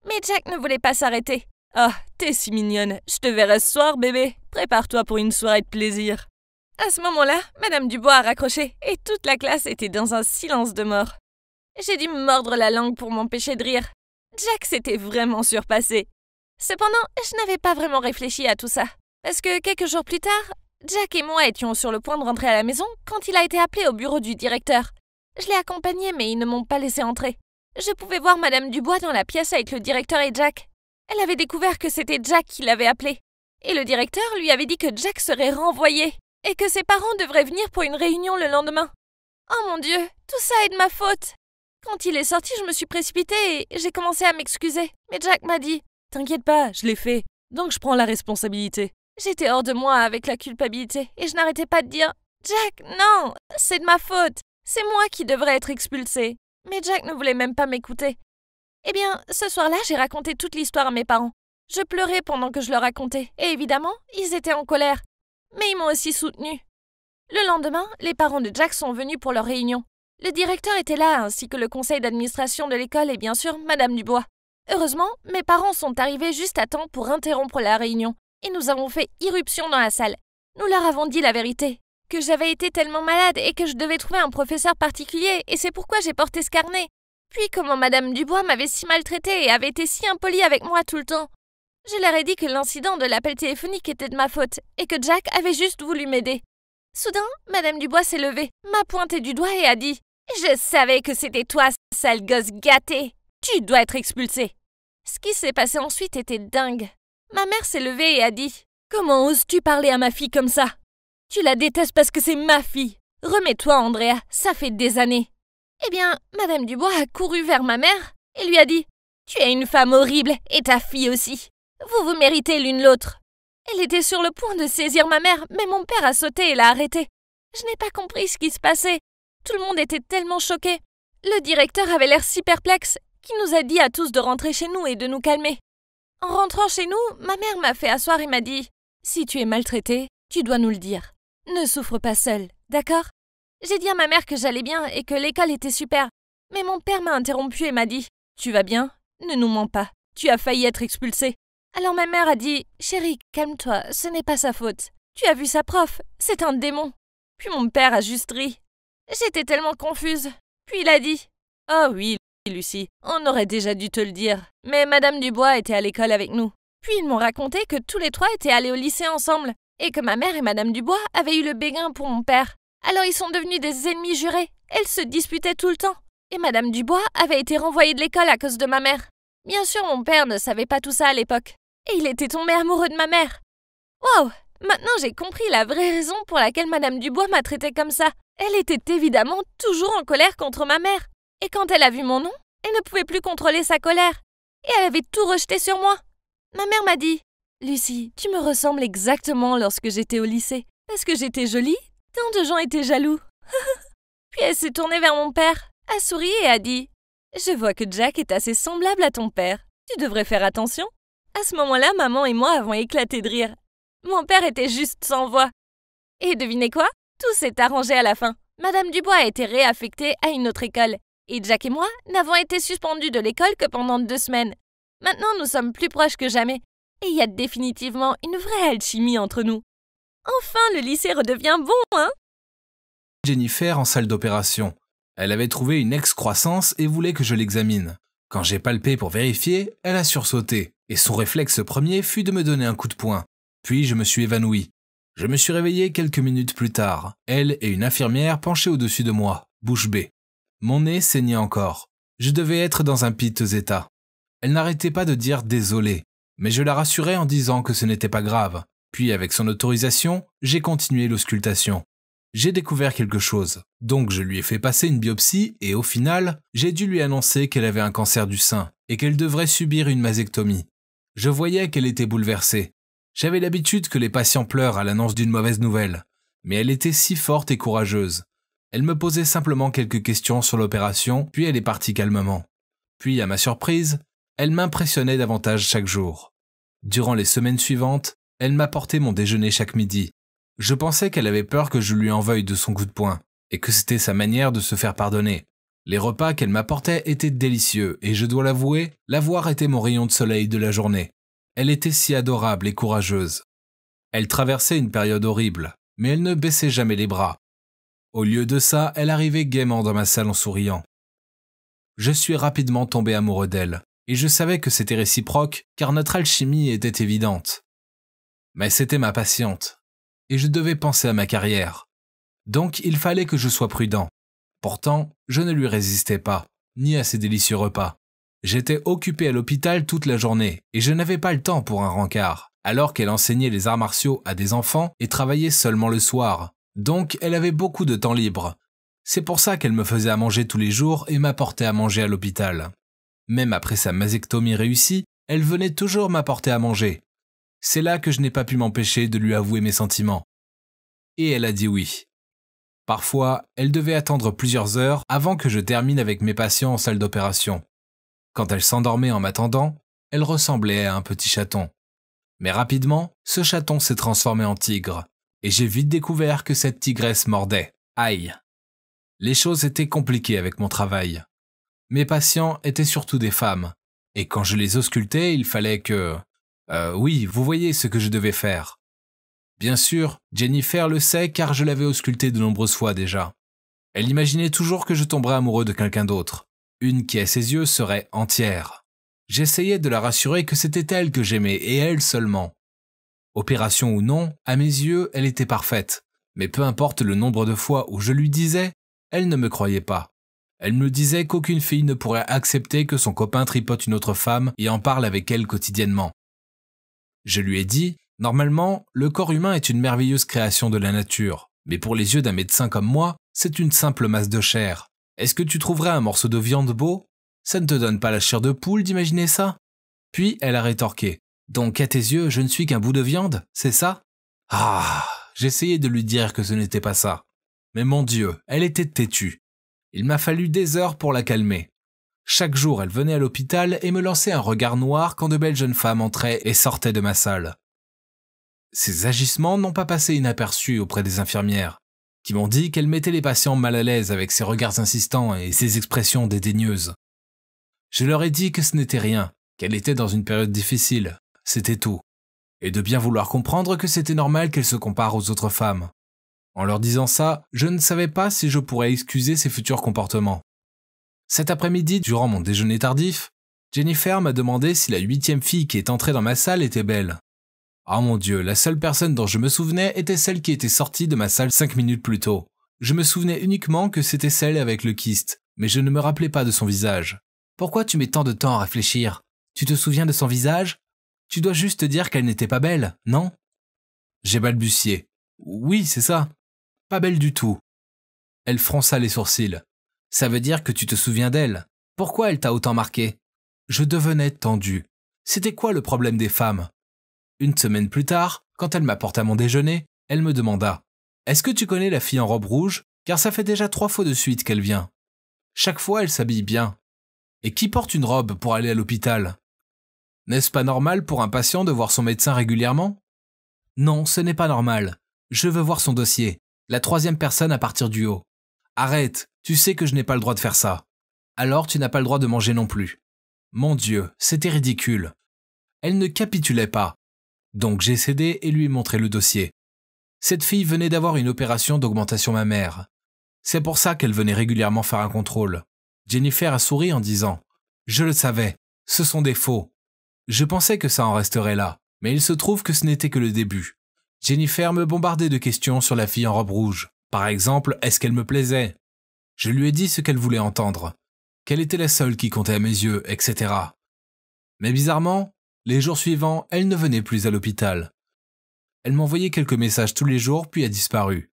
Mais Jack ne voulait pas s'arrêter. « Ah, t'es si mignonne. Je te verrai ce soir, bébé. Prépare-toi pour une soirée de plaisir. » À ce moment-là, Madame Dubois a raccroché et toute la classe était dans un silence de mort. J'ai dû me mordre la langue pour m'empêcher de rire. Jack s'était vraiment surpassé. Cependant, je n'avais pas vraiment réfléchi à tout ça. Parce que quelques jours plus tard, Jack et moi étions sur le point de rentrer à la maison quand il a été appelé au bureau du directeur. Je l'ai accompagné, mais ils ne m'ont pas laissé entrer. Je pouvais voir Madame Dubois dans la pièce avec le directeur et Jack. Elle avait découvert que c'était Jack qui l'avait appelé. Et le directeur lui avait dit que Jack serait renvoyé et que ses parents devraient venir pour une réunion le lendemain. Oh mon Dieu, tout ça est de ma faute. Quand il est sorti, je me suis précipitée et j'ai commencé à m'excuser. Mais Jack m'a dit « T'inquiète pas, je l'ai fait, donc je prends la responsabilité. » J'étais hors de moi avec la culpabilité et je n'arrêtais pas de dire « Jack, non, c'est de ma faute. C'est moi qui devrais être expulsée. » Mais Jack ne voulait même pas m'écouter. Eh bien, ce soir-là, j'ai raconté toute l'histoire à mes parents. Je pleurais pendant que je leur racontais et évidemment, ils étaient en colère. Mais ils m'ont aussi soutenue. Le lendemain, les parents de Jack sont venus pour leur réunion. Le directeur était là, ainsi que le conseil d'administration de l'école et bien sûr Madame Dubois. Heureusement, mes parents sont arrivés juste à temps pour interrompre la réunion et nous avons fait irruption dans la salle. Nous leur avons dit la vérité, que j'avais été tellement malade et que je devais trouver un professeur particulier et c'est pourquoi j'ai porté ce carnet. Puis comment Madame Dubois m'avait si maltraitée et avait été si impolie avec moi tout le temps. Je leur ai dit que l'incident de l'appel téléphonique était de ma faute et que Jack avait juste voulu m'aider. Soudain, Madame Dubois s'est levée, m'a pointé du doigt et a dit « Je savais que c'était toi, sale gosse gâté. Tu dois être expulsé. » Ce qui s'est passé ensuite était dingue. Ma mère s'est levée et a dit « Comment oses-tu parler à ma fille comme ça? Tu la détestes parce que c'est ma fille. Remets-toi, Andrea, ça fait des années. » Eh bien, Madame Dubois a couru vers ma mère et lui a dit « Tu es une femme horrible et ta fille aussi. Vous vous méritez l'une l'autre. » Elle était sur le point de saisir ma mère, mais mon père a sauté et l'a arrêtée. Je n'ai pas compris ce qui se passait. Tout le monde était tellement choqué. Le directeur avait l'air si perplexe qu'il nous a dit à tous de rentrer chez nous et de nous calmer. En rentrant chez nous, ma mère m'a fait asseoir et m'a dit « Si tu es maltraitée, tu dois nous le dire. Ne souffre pas seule, d'accord ?» J'ai dit à ma mère que j'allais bien et que l'école était super. Mais mon père m'a interrompu et m'a dit « Tu vas bien? Ne nous mens pas. Tu as failli être expulsée. » Alors ma mère a dit « Chérie, calme-toi, ce n'est pas sa faute. Tu as vu sa prof, c'est un démon. » Puis mon père a juste ri. J'étais tellement confuse. Puis il a dit « Oh oui, Lucie, on aurait déjà dû te le dire. Mais Madame Dubois était à l'école avec nous. » Puis ils m'ont raconté que tous les trois étaient allés au lycée ensemble et que ma mère et Madame Dubois avaient eu le béguin pour mon père. Alors ils sont devenus des ennemis jurés. Elles se disputaient tout le temps. Et Madame Dubois avait été renvoyée de l'école à cause de ma mère. Bien sûr, mon père ne savait pas tout ça à l'époque. Et il était tombé amoureux de ma mère. Waouh! Maintenant j'ai compris la vraie raison pour laquelle Madame Dubois m'a traitée comme ça. Elle était évidemment toujours en colère contre ma mère. Et quand elle a vu mon nom, elle ne pouvait plus contrôler sa colère. Et elle avait tout rejeté sur moi. Ma mère m'a dit « Lucie, tu me ressembles exactement lorsque j'étais au lycée. Parce que j'étais jolie, tant de gens étaient jaloux. » Puis elle s'est tournée vers mon père, a souri et a dit « Je vois que Jack est assez semblable à ton père. Tu devrais faire attention. » À ce moment-là, maman et moi avons éclaté de rire. Mon père était juste sans voix. Et devinez quoi? Tout s'est arrangé à la fin. Madame Dubois a été réaffectée à une autre école. Et Jack et moi n'avons été suspendus de l'école que pendant 2 semaines. Maintenant, nous sommes plus proches que jamais. Et il y a définitivement une vraie alchimie entre nous. Enfin, le lycée redevient bon, hein? Jennifer en salle d'opération. Elle avait trouvé une excroissance et voulait que je l'examine. Quand j'ai palpé pour vérifier, elle a sursauté. Et son réflexe premier fut de me donner un coup de poing. Puis je me suis évanoui. Je me suis réveillé quelques minutes plus tard, elle et une infirmière penchées au-dessus de moi, bouche bée. Mon nez saignait encore. Je devais être dans un piteux état. Elle n'arrêtait pas de dire « désolé », mais je la rassurais en disant que ce n'était pas grave. Puis avec son autorisation, j'ai continué l'auscultation. J'ai découvert quelque chose, donc je lui ai fait passer une biopsie et au final, j'ai dû lui annoncer qu'elle avait un cancer du sein et qu'elle devrait subir une mastectomie. Je voyais qu'elle était bouleversée. J'avais l'habitude que les patients pleurent à l'annonce d'une mauvaise nouvelle, mais elle était si forte et courageuse. Elle me posait simplement quelques questions sur l'opération, puis elle est partie calmement. Puis, à ma surprise, elle m'impressionnait davantage chaque jour. Durant les semaines suivantes, elle m'apportait mon déjeuner chaque midi. Je pensais qu'elle avait peur que je lui en veuille de son coup de poing, et que c'était sa manière de se faire pardonner. Les repas qu'elle m'apportait étaient délicieux et je dois l'avouer, l'avoir était mon rayon de soleil de la journée. Elle était si adorable et courageuse. Elle traversait une période horrible, mais elle ne baissait jamais les bras. Au lieu de ça, elle arrivait gaiement dans ma salle en souriant. Je suis rapidement tombé amoureux d'elle, et je savais que c'était réciproque car notre alchimie était évidente. Mais c'était ma patiente, et je devais penser à ma carrière. Donc il fallait que je sois prudent. Pourtant, je ne lui résistais pas, ni à ses délicieux repas. J'étais occupé à l'hôpital toute la journée, et je n'avais pas le temps pour un rencard, alors qu'elle enseignait les arts martiaux à des enfants et travaillait seulement le soir. Donc elle avait beaucoup de temps libre. C'est pour ça qu'elle me faisait à manger tous les jours et m'apportait à manger à l'hôpital. Même après sa mastectomie réussie, elle venait toujours m'apporter à manger. C'est là que je n'ai pas pu m'empêcher de lui avouer mes sentiments. Et elle a dit oui. Parfois, elle devait attendre plusieurs heures avant que je termine avec mes patients en salle d'opération. Quand elle s'endormait en m'attendant, elle ressemblait à un petit chaton. Mais rapidement, ce chaton s'est transformé en tigre, et j'ai vite découvert que cette tigresse mordait. Aïe! Les choses étaient compliquées avec mon travail. Mes patients étaient surtout des femmes, et quand je les auscultais, il fallait que... oui, vous voyez ce que je devais faire. Bien sûr, Jennifer le sait car je l'avais auscultée de nombreuses fois déjà. Elle imaginait toujours que je tomberais amoureux de quelqu'un d'autre. Une qui à ses yeux serait entière. J'essayais de la rassurer que c'était elle que j'aimais et elle seulement. Opération ou non, à mes yeux, elle était parfaite. Mais peu importe le nombre de fois où je lui disais, elle ne me croyait pas. Elle me disait qu'aucune fille ne pourrait accepter que son copain tripote une autre femme et en parle avec elle quotidiennement. Je lui ai dit, normalement, le corps humain est une merveilleuse création de la nature, mais pour les yeux d'un médecin comme moi, c'est une simple masse de chair. Est-ce que tu trouverais un morceau de viande beau? Ça ne te donne pas la chair de poule d'imaginer ça? Puis elle a rétorqué. Donc à tes yeux, je ne suis qu'un bout de viande, c'est ça? Ah, j'essayais de lui dire que ce n'était pas ça. Mais mon Dieu, elle était têtue. Il m'a fallu des heures pour la calmer. Chaque jour, elle venait à l'hôpital et me lançait un regard noir quand de belles jeunes femmes entraient et sortaient de ma salle. Ces agissements n'ont pas passé inaperçus auprès des infirmières, qui m'ont dit qu'elle mettait les patients mal à l'aise avec ses regards insistants et ses expressions dédaigneuses. Je leur ai dit que ce n'était rien, qu'elle était dans une période difficile, c'était tout, et de bien vouloir comprendre que c'était normal qu'elle se compare aux autres femmes. En leur disant ça, je ne savais pas si je pourrais excuser ses futurs comportements. Cet après-midi, durant mon déjeuner tardif, Jennifer m'a demandé si la 8e fille qui est entrée dans ma salle était belle. Oh mon Dieu, la seule personne dont je me souvenais était celle qui était sortie de ma salle 5 minutes plus tôt. Je me souvenais uniquement que c'était celle avec le kyste, mais je ne me rappelais pas de son visage. Pourquoi tu mets tant de temps à réfléchir? Tu te souviens de son visage? Tu dois juste te dire qu'elle n'était pas belle, non? J'ai balbutié. Oui, c'est ça. Pas belle du tout. Elle fronça les sourcils. Ça veut dire que tu te souviens d'elle. Pourquoi elle t'a autant marqué? Je devenais tendu. C'était quoi le problème des femmes? Une semaine plus tard, quand elle m'apporta mon déjeuner, elle me demanda « Est-ce que tu connais la fille en robe rouge? Car ça fait déjà 3 fois de suite qu'elle vient. Chaque fois, elle s'habille bien. Et qui porte une robe pour aller à l'hôpital? N'est-ce pas normal pour un patient de voir son médecin régulièrement? Non, ce n'est pas normal. Je veux voir son dossier. La 3e personne à partir du haut. Arrête, tu sais que je n'ai pas le droit de faire ça. Alors tu n'as pas le droit de manger non plus. Mon Dieu, c'était ridicule. Elle ne capitulait pas. Donc j'ai cédé et lui ai montré le dossier. Cette fille venait d'avoir une opération d'augmentation mammaire. C'est pour ça qu'elle venait régulièrement faire un contrôle. Jennifer a souri en disant « Je le savais, ce sont des faux. Je pensais que ça en resterait là, mais il se trouve que ce n'était que le début. » Jennifer me bombardait de questions sur la fille en robe rouge. Par exemple, est-ce qu'elle me plaisait? Je lui ai dit ce qu'elle voulait entendre, qu'elle était la seule qui comptait à mes yeux, etc. Mais bizarrement, les jours suivants, elle ne venait plus à l'hôpital. Elle m'envoyait quelques messages tous les jours, puis a disparu.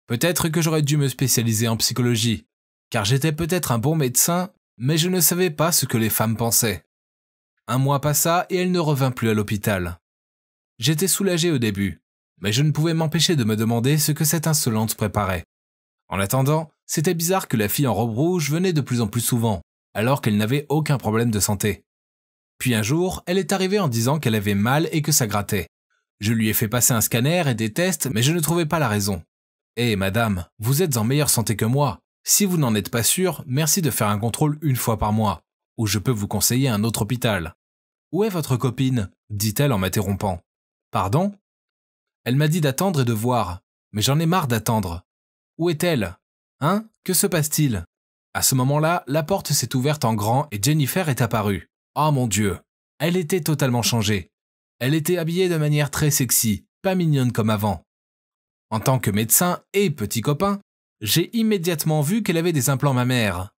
Peut-être que j'aurais dû me spécialiser en psychologie, car j'étais peut-être un bon médecin, mais je ne savais pas ce que les femmes pensaient. 1 mois passa et elle ne revint plus à l'hôpital. J'étais soulagé au début, mais je ne pouvais m'empêcher de me demander ce que cette insolente préparait. En attendant, c'était bizarre que la fille en robe rouge venait de plus en plus souvent, alors qu'elle n'avait aucun problème de santé. Puis un jour, elle est arrivée en disant qu'elle avait mal et que ça grattait. Je lui ai fait passer un scanner et des tests, mais je ne trouvais pas la raison. « Hé, madame, vous êtes en meilleure santé que moi. Si vous n'en êtes pas sûr, merci de faire un contrôle une fois par mois, ou je peux vous conseiller un autre hôpital. Où est votre copine ? Dit-elle en m'interrompant. Pardon ? Elle m'a dit d'attendre et de voir, mais j'en ai marre d'attendre. Où est-elle ? Hein ? Que se passe-t-il ? À ce moment-là, la porte s'est ouverte en grand et Jennifer est apparue. Oh mon Dieu ! Elle était totalement changée. Elle était habillée de manière très sexy, pas mignonne comme avant. En tant que médecin et petit copain, j'ai immédiatement vu qu'elle avait des implants mammaires.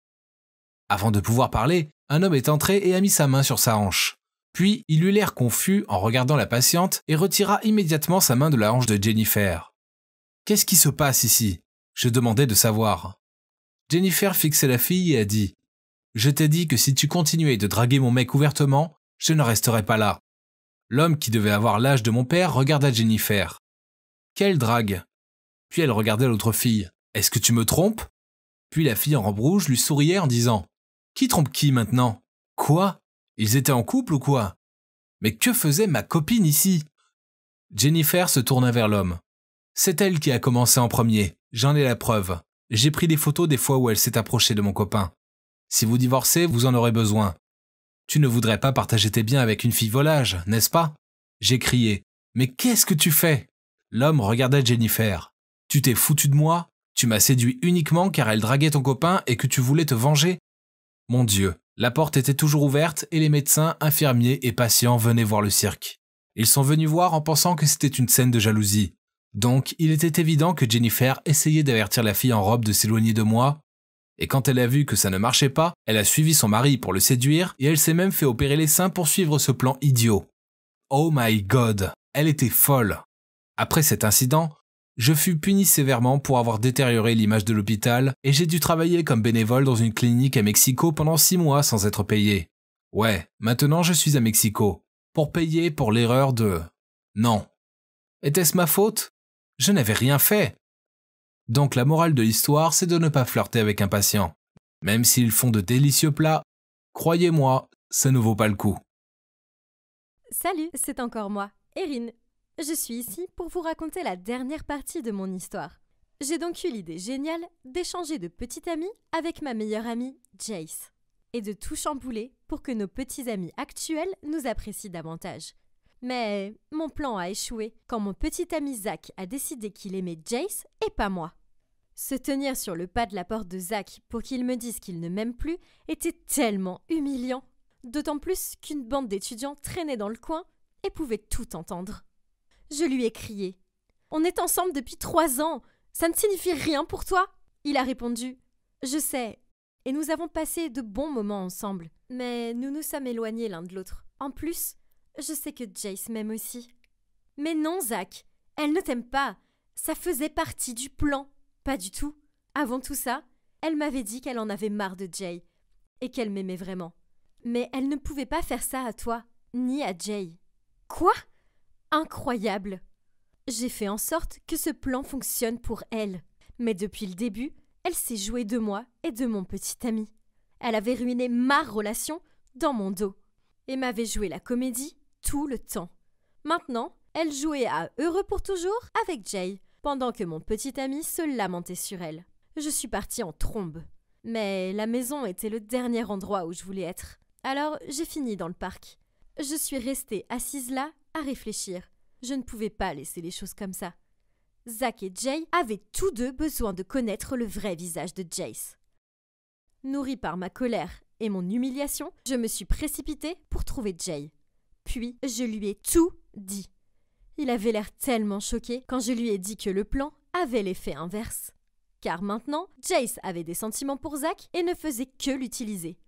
Avant de pouvoir parler, un homme est entré et a mis sa main sur sa hanche. Puis, il eut l'air confus en regardant la patiente et retira immédiatement sa main de la hanche de Jennifer. « Qu'est-ce qui se passe ici ?» Je demandais de savoir. Jennifer fixait la fille et a dit « Je t'ai dit que si tu continuais de draguer mon mec ouvertement, je ne resterais pas là. » L'homme qui devait avoir l'âge de mon père regarda Jennifer. « Quelle drague ?» Puis elle regardait l'autre fille. « Est-ce que tu me trompes ?» Puis la fille en robe rouge lui souriait en disant « Qui trompe qui maintenant ? Quoi ? Ils étaient en couple ou quoi ? Mais que faisait ma copine ici ?» Jennifer se tourna vers l'homme. « C'est elle qui a commencé en premier, j'en ai la preuve. J'ai pris des photos des fois où elle s'est approchée de mon copain. Si vous divorcez, vous en aurez besoin. Tu ne voudrais pas partager tes biens avec une fille volage, n'est-ce pas ?» J'ai crié. « Mais qu'est-ce que tu fais ?» L'homme regardait Jennifer. « Tu t'es foutu de moi ? Tu m'as séduit uniquement car elle draguait ton copain et que tu voulais te venger ? » Mon Dieu, la porte était toujours ouverte et les médecins, infirmiers et patients venaient voir le cirque. Ils sont venus voir en pensant que c'était une scène de jalousie. Donc, il était évident que Jennifer essayait d'avertir la fille en robe de s'éloigner de moi. Et quand elle a vu que ça ne marchait pas, elle a suivi son mari pour le séduire et elle s'est même fait opérer les seins pour suivre ce plan idiot. Oh my God, elle était folle. Après cet incident, je fus puni sévèrement pour avoir détérioré l'image de l'hôpital et j'ai dû travailler comme bénévole dans une clinique à Mexico pendant 6 mois sans être payé. Ouais, maintenant je suis à Mexico. Pour payer pour l'erreur de... Non. Était-ce ma faute ? Je n'avais rien fait. Donc la morale de l'histoire, c'est de ne pas flirter avec un patient. Même s'ils font de délicieux plats, croyez-moi, ça ne vaut pas le coup. Salut, c'est encore moi, Erin. Je suis ici pour vous raconter la dernière partie de mon histoire. J'ai donc eu l'idée géniale d'échanger de petits amis avec ma meilleure amie, Jace, et de tout chambouler pour que nos petits amis actuels nous apprécient davantage. Mais mon plan a échoué quand mon petit ami Zach a décidé qu'il aimait Jace et pas moi. Se tenir sur le pas de la porte de Zach pour qu'il me dise qu'il ne m'aime plus était tellement humiliant, d'autant plus qu'une bande d'étudiants traînait dans le coin et pouvait tout entendre. Je lui ai crié « On est ensemble depuis 3 ans, ça ne signifie rien pour toi ?» Il a répondu « Je sais, et nous avons passé de bons moments ensemble, mais nous nous sommes éloignés l'un de l'autre. En plus, je sais que Jace m'aime aussi. » Mais non, Zach, elle ne t'aime pas, ça faisait partie du plan. Pas du tout. Avant tout ça, elle m'avait dit qu'elle en avait marre de Jay et qu'elle m'aimait vraiment. Mais elle ne pouvait pas faire ça à toi, ni à Jay. Quoi ? Incroyable! J'ai fait en sorte que ce plan fonctionne pour elle. Mais depuis le début, elle s'est jouée de moi et de mon petit ami. Elle avait ruiné ma relation dans mon dos et m'avait joué la comédie tout le temps. Maintenant, elle jouait à heureux pour toujours avec Jay, pendant que mon petit ami se lamentait sur elle. Je suis partie en trombe. Mais la maison était le dernier endroit où je voulais être. Alors, j'ai fini dans le parc. Je suis restée assise là à réfléchir. Je ne pouvais pas laisser les choses comme ça. Zach et Jay avaient tous deux besoin de connaître le vrai visage de Jace. Nourrie par ma colère et mon humiliation, je me suis précipitée pour trouver Jay. Puis, je lui ai tout dit. Il avait l'air tellement choqué quand je lui ai dit que le plan avait l'effet inverse. Car maintenant, Jace avait des sentiments pour Zach et ne faisait que l'utiliser.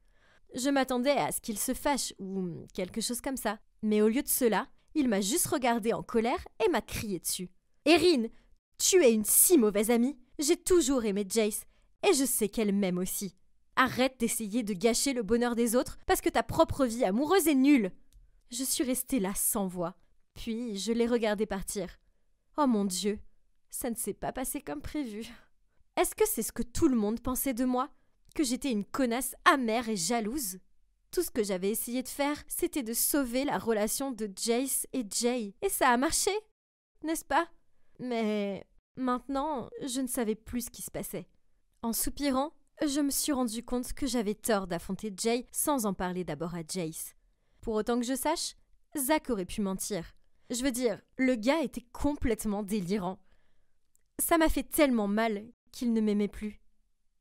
Je m'attendais à ce qu'il se fâche ou quelque chose comme ça. Mais au lieu de cela, il m'a juste regardé en colère et m'a crié dessus. « Erin, tu es une si mauvaise amie. J'ai toujours aimé Jace et je sais qu'elle m'aime aussi. Arrête d'essayer de gâcher le bonheur des autres parce que ta propre vie amoureuse est nulle. » Je suis restée là sans voix. Puis je l'ai regardé partir. Oh mon Dieu, ça ne s'est pas passé comme prévu. Est-ce que c'est ce que tout le monde pensait de moi ? Que j'étais une connasse amère et jalouse ? Tout ce que j'avais essayé de faire, c'était de sauver la relation de Jace et Jay. Et ça a marché, n'est-ce pas ? Mais maintenant, je ne savais plus ce qui se passait. En soupirant, je me suis rendu compte que j'avais tort d'affronter Jay sans en parler d'abord à Jace. Pour autant que je sache, Zach aurait pu mentir. Je veux dire, le gars était complètement délirant. Ça m'a fait tellement mal qu'il ne m'aimait plus.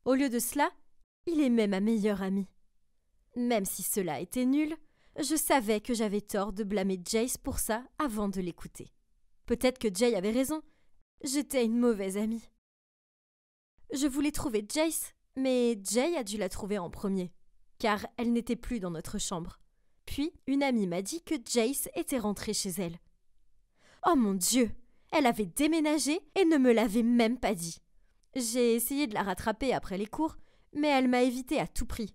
Au lieu de cela, il aimait ma meilleure amie. Même si cela était nul, je savais que j'avais tort de blâmer Jace pour ça avant de l'écouter. Peut-être que Jay avait raison. J'étais une mauvaise amie. Je voulais trouver Jace, mais Jay a dû la trouver en premier, car elle n'était plus dans notre chambre. Puis, une amie m'a dit que Jace était rentrée chez elle. Oh mon Dieu! Elle avait déménagé et ne me l'avait même pas dit. J'ai essayé de la rattraper après les cours, mais elle m'a évité à tout prix.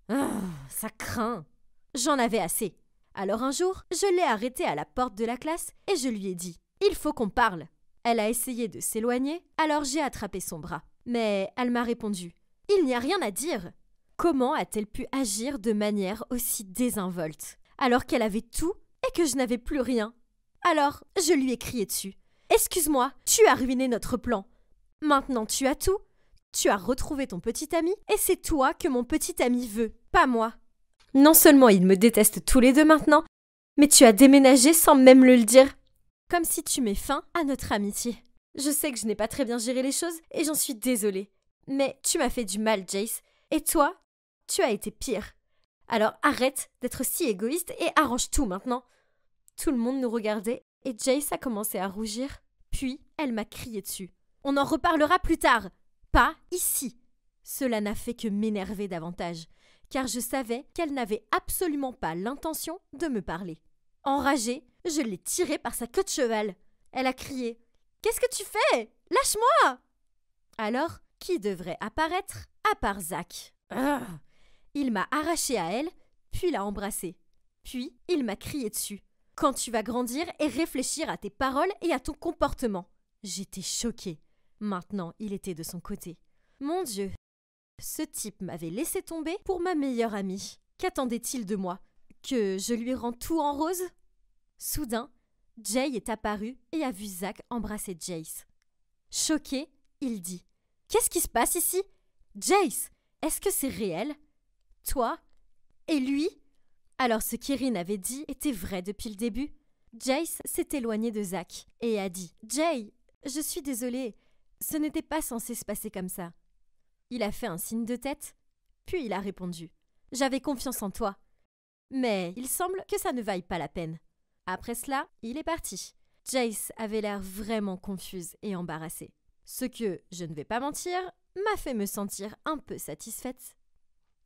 Ah, ça craint! J'en avais assez. Alors un jour, je l'ai arrêtée à la porte de la classe et je lui ai dit « Il faut qu'on parle !» Elle a essayé de s'éloigner, alors j'ai attrapé son bras. Mais elle m'a répondu « Il n'y a rien à dire !» Comment a-t-elle pu agir de manière aussi désinvolte, alors qu'elle avait tout et que je n'avais plus rien? Alors, je lui ai crié dessus. « Excuse-moi, tu as ruiné notre plan. Maintenant tu as tout. Tu as retrouvé ton petit ami et c'est toi que mon petit ami veut, pas moi. Non seulement ils me détestent tous les deux maintenant, mais tu as déménagé sans même le dire. Comme si tu mets fin à notre amitié. Je sais que je n'ai pas très bien géré les choses et j'en suis désolée. Mais tu m'as fait du mal, Jace. Et toi, tu as été pire. Alors arrête d'être si égoïste et arrange tout maintenant. » Tout le monde nous regardait et Jace a commencé à rougir. Puis elle m'a crié dessus. « On en reparlera plus tard. Pas ici. » Cela n'a fait que m'énerver davantage, car je savais qu'elle n'avait absolument pas l'intention de me parler. Enragée, je l'ai tirée par sa queue de cheval. Elle a crié « Qu'est-ce que tu fais? Lâche-moi !» Alors, qui devrait apparaître à part Zach? Il m'a arrachée à elle, puis l'a embrassée. Puis, il m'a crié dessus. « Quand tu vas grandir et réfléchir à tes paroles et à ton comportement. » J'étais choquée. Maintenant, il était de son côté. Mon Dieu, ce type m'avait laissé tomber pour ma meilleure amie. Qu'attendait-il de moi? Que je lui rende tout en rose? Soudain, Jay est apparu et a vu Zach embrasser Jace. Choqué, il dit « Qu'est-ce qui se passe ici? Jace, est-ce que c'est réel? Toi? Et lui ?» Alors ce qu'Erin avait dit était vrai depuis le début. Jace s'est éloigné de Zach et a dit « Jay, je suis désolée, ce n'était pas censé se passer comme ça. » Il a fait un signe de tête, puis il a répondu « J'avais confiance en toi. » Mais il semble que ça ne vaille pas la peine. Après cela, il est parti. Jace avait l'air vraiment confuse et embarrassée. Ce que, je ne vais pas mentir, m'a fait me sentir un peu satisfaite.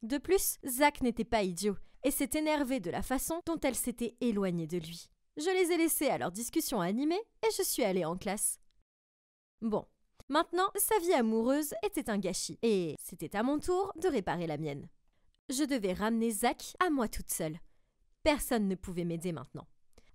De plus, Zach n'était pas idiot et s'est énervé de la façon dont elle s'était éloignée de lui. Je les ai laissés à leur discussion animée et je suis allée en classe. Bon, maintenant, sa vie amoureuse était un gâchis et c'était à mon tour de réparer la mienne. Je devais ramener Zach à moi toute seule. Personne ne pouvait m'aider maintenant.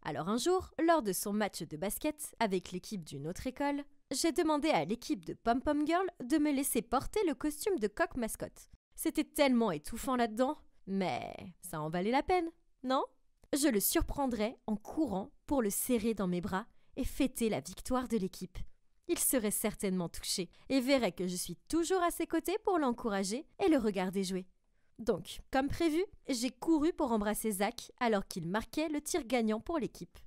Alors un jour, lors de son match de basket avec l'équipe d'une autre école, j'ai demandé à l'équipe de Pom Pom Girl de me laisser porter le costume de coq mascotte. C'était tellement étouffant là-dedans, mais ça en valait la peine, non? Je le surprendrais en courant pour le serrer dans mes bras et fêter la victoire de l'équipe. Il serait certainement touché et verrait que je suis toujours à ses côtés pour l'encourager et le regarder jouer. Donc, comme prévu, j'ai couru pour embrasser Zach alors qu'il marquait le tir gagnant pour l'équipe.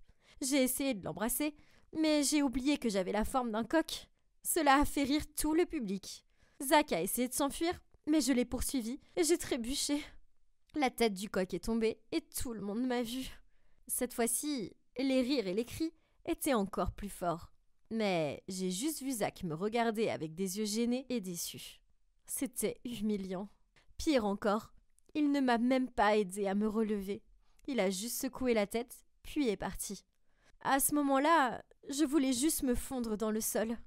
J'ai essayé de l'embrasser, mais j'ai oublié que j'avais la forme d'un coq. Cela a fait rire tout le public. Zach a essayé de s'enfuir, mais je l'ai poursuivi et j'ai trébuché. La tête du coq est tombée et tout le monde m'a vu. Cette fois-ci, les rires et les cris étaient encore plus forts. Mais j'ai juste vu Zach me regarder avec des yeux gênés et déçus. C'était humiliant. Pire encore, il ne m'a même pas aidé à me relever. Il a juste secoué la tête, puis est parti. À ce moment-là, je voulais juste me fondre dans le sol.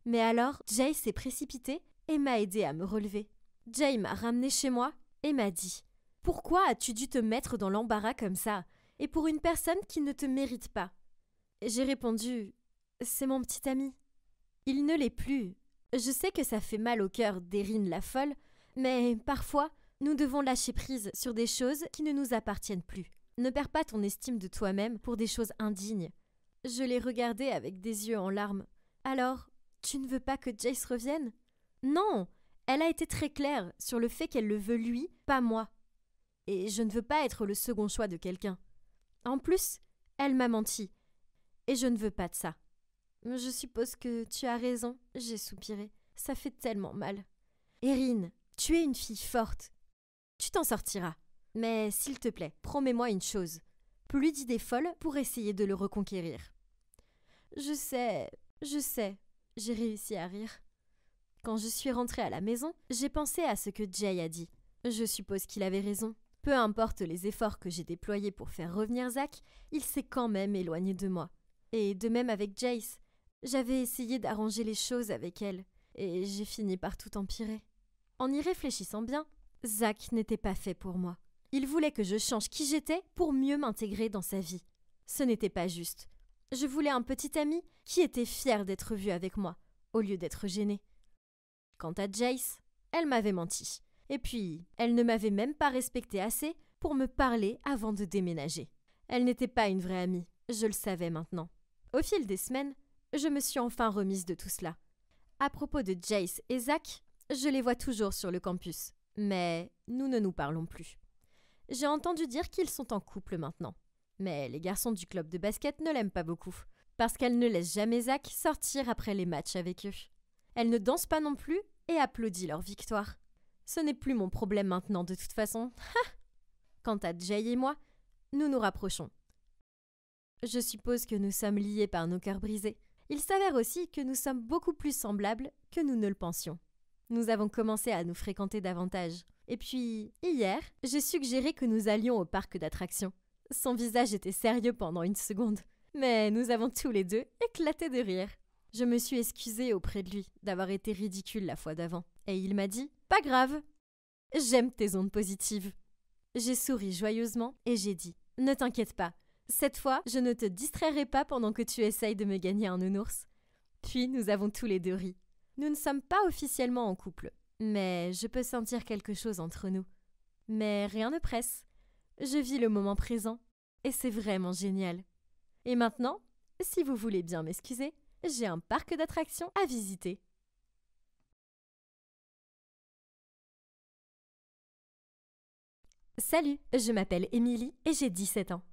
Mais alors, Jay s'est précipité et m'a aidé à me relever. Jay m'a ramené chez moi et m'a dit « Pourquoi as-tu dû te mettre dans l'embarras comme ça, et pour une personne qui ne te mérite pas ?» J'ai répondu « C'est mon petit ami. » Il ne l'est plus. Je sais que ça fait mal au cœur d'Erin la folle, mais parfois, nous devons lâcher prise sur des choses qui ne nous appartiennent plus. Ne perds pas ton estime de toi-même pour des choses indignes. Je l'ai regardé avec des yeux en larmes. Alors, tu ne veux pas que Jace revienne? Non, Elle a été très claire sur le fait qu'elle le veut lui, pas moi. Et je ne veux pas être le second choix de quelqu'un. En plus, elle m'a menti. Et je ne veux pas de ça. Je suppose que tu as raison, j'ai soupiré. Ça fait tellement mal. Erin, tu es une fille forte. Tu t'en sortiras. Mais s'il te plaît, promets-moi une chose. Plus d'idées folles pour essayer de le reconquérir. Je sais, j'ai réussi à rire. Quand je suis rentrée à la maison, j'ai pensé à ce que Jay a dit. Je suppose qu'il avait raison. Peu importe les efforts que j'ai déployés pour faire revenir Zach, il s'est quand même éloigné de moi. Et de même avec Jace. J'avais essayé d'arranger les choses avec elle, et j'ai fini par tout empirer. En y réfléchissant bien, Zach n'était pas fait pour moi. Il voulait que je change qui j'étais pour mieux m'intégrer dans sa vie. Ce n'était pas juste. Je voulais un petit ami qui était fier d'être vu avec moi, au lieu d'être gêné. Quant à Jace, elle m'avait menti. Et puis, elle ne m'avait même pas respecté assez pour me parler avant de déménager. Elle n'était pas une vraie amie, je le savais maintenant. Au fil des semaines, je me suis enfin remise de tout cela. À propos de Jace et Zach, je les vois toujours sur le campus, mais nous ne nous parlons plus. J'ai entendu dire qu'ils sont en couple maintenant, mais les garçons du club de basket ne l'aiment pas beaucoup, parce qu'elle ne laisse jamais Zach sortir après les matchs avec eux. Elle ne danse pas non plus et applaudit leur victoire. Ce n'est plus mon problème maintenant de toute façon. Quant à Jay et moi, nous nous rapprochons. Je suppose que nous sommes liés par nos cœurs brisés. Il s'avère aussi que nous sommes beaucoup plus semblables que nous ne le pensions. Nous avons commencé à nous fréquenter davantage. Et puis, hier, j'ai suggéré que nous allions au parc d'attractions. Son visage était sérieux pendant une seconde, mais nous avons tous les deux éclaté de rire. Je me suis excusée auprès de lui d'avoir été ridicule la fois d'avant. Et il m'a dit « Pas grave, j'aime tes ondes positives ». J'ai souri joyeusement et j'ai dit « Ne t'inquiète pas, cette fois, je ne te distrairai pas pendant que tu essayes de me gagner un nounours. » Puis nous avons tous les deux ri. Nous ne sommes pas officiellement en couple, mais je peux sentir quelque chose entre nous. Mais rien ne presse. Je vis le moment présent et c'est vraiment génial. Et maintenant, si vous voulez bien m'excuser, j'ai un parc d'attractions à visiter. Salut, je m'appelle Émilie et j'ai 17 ans.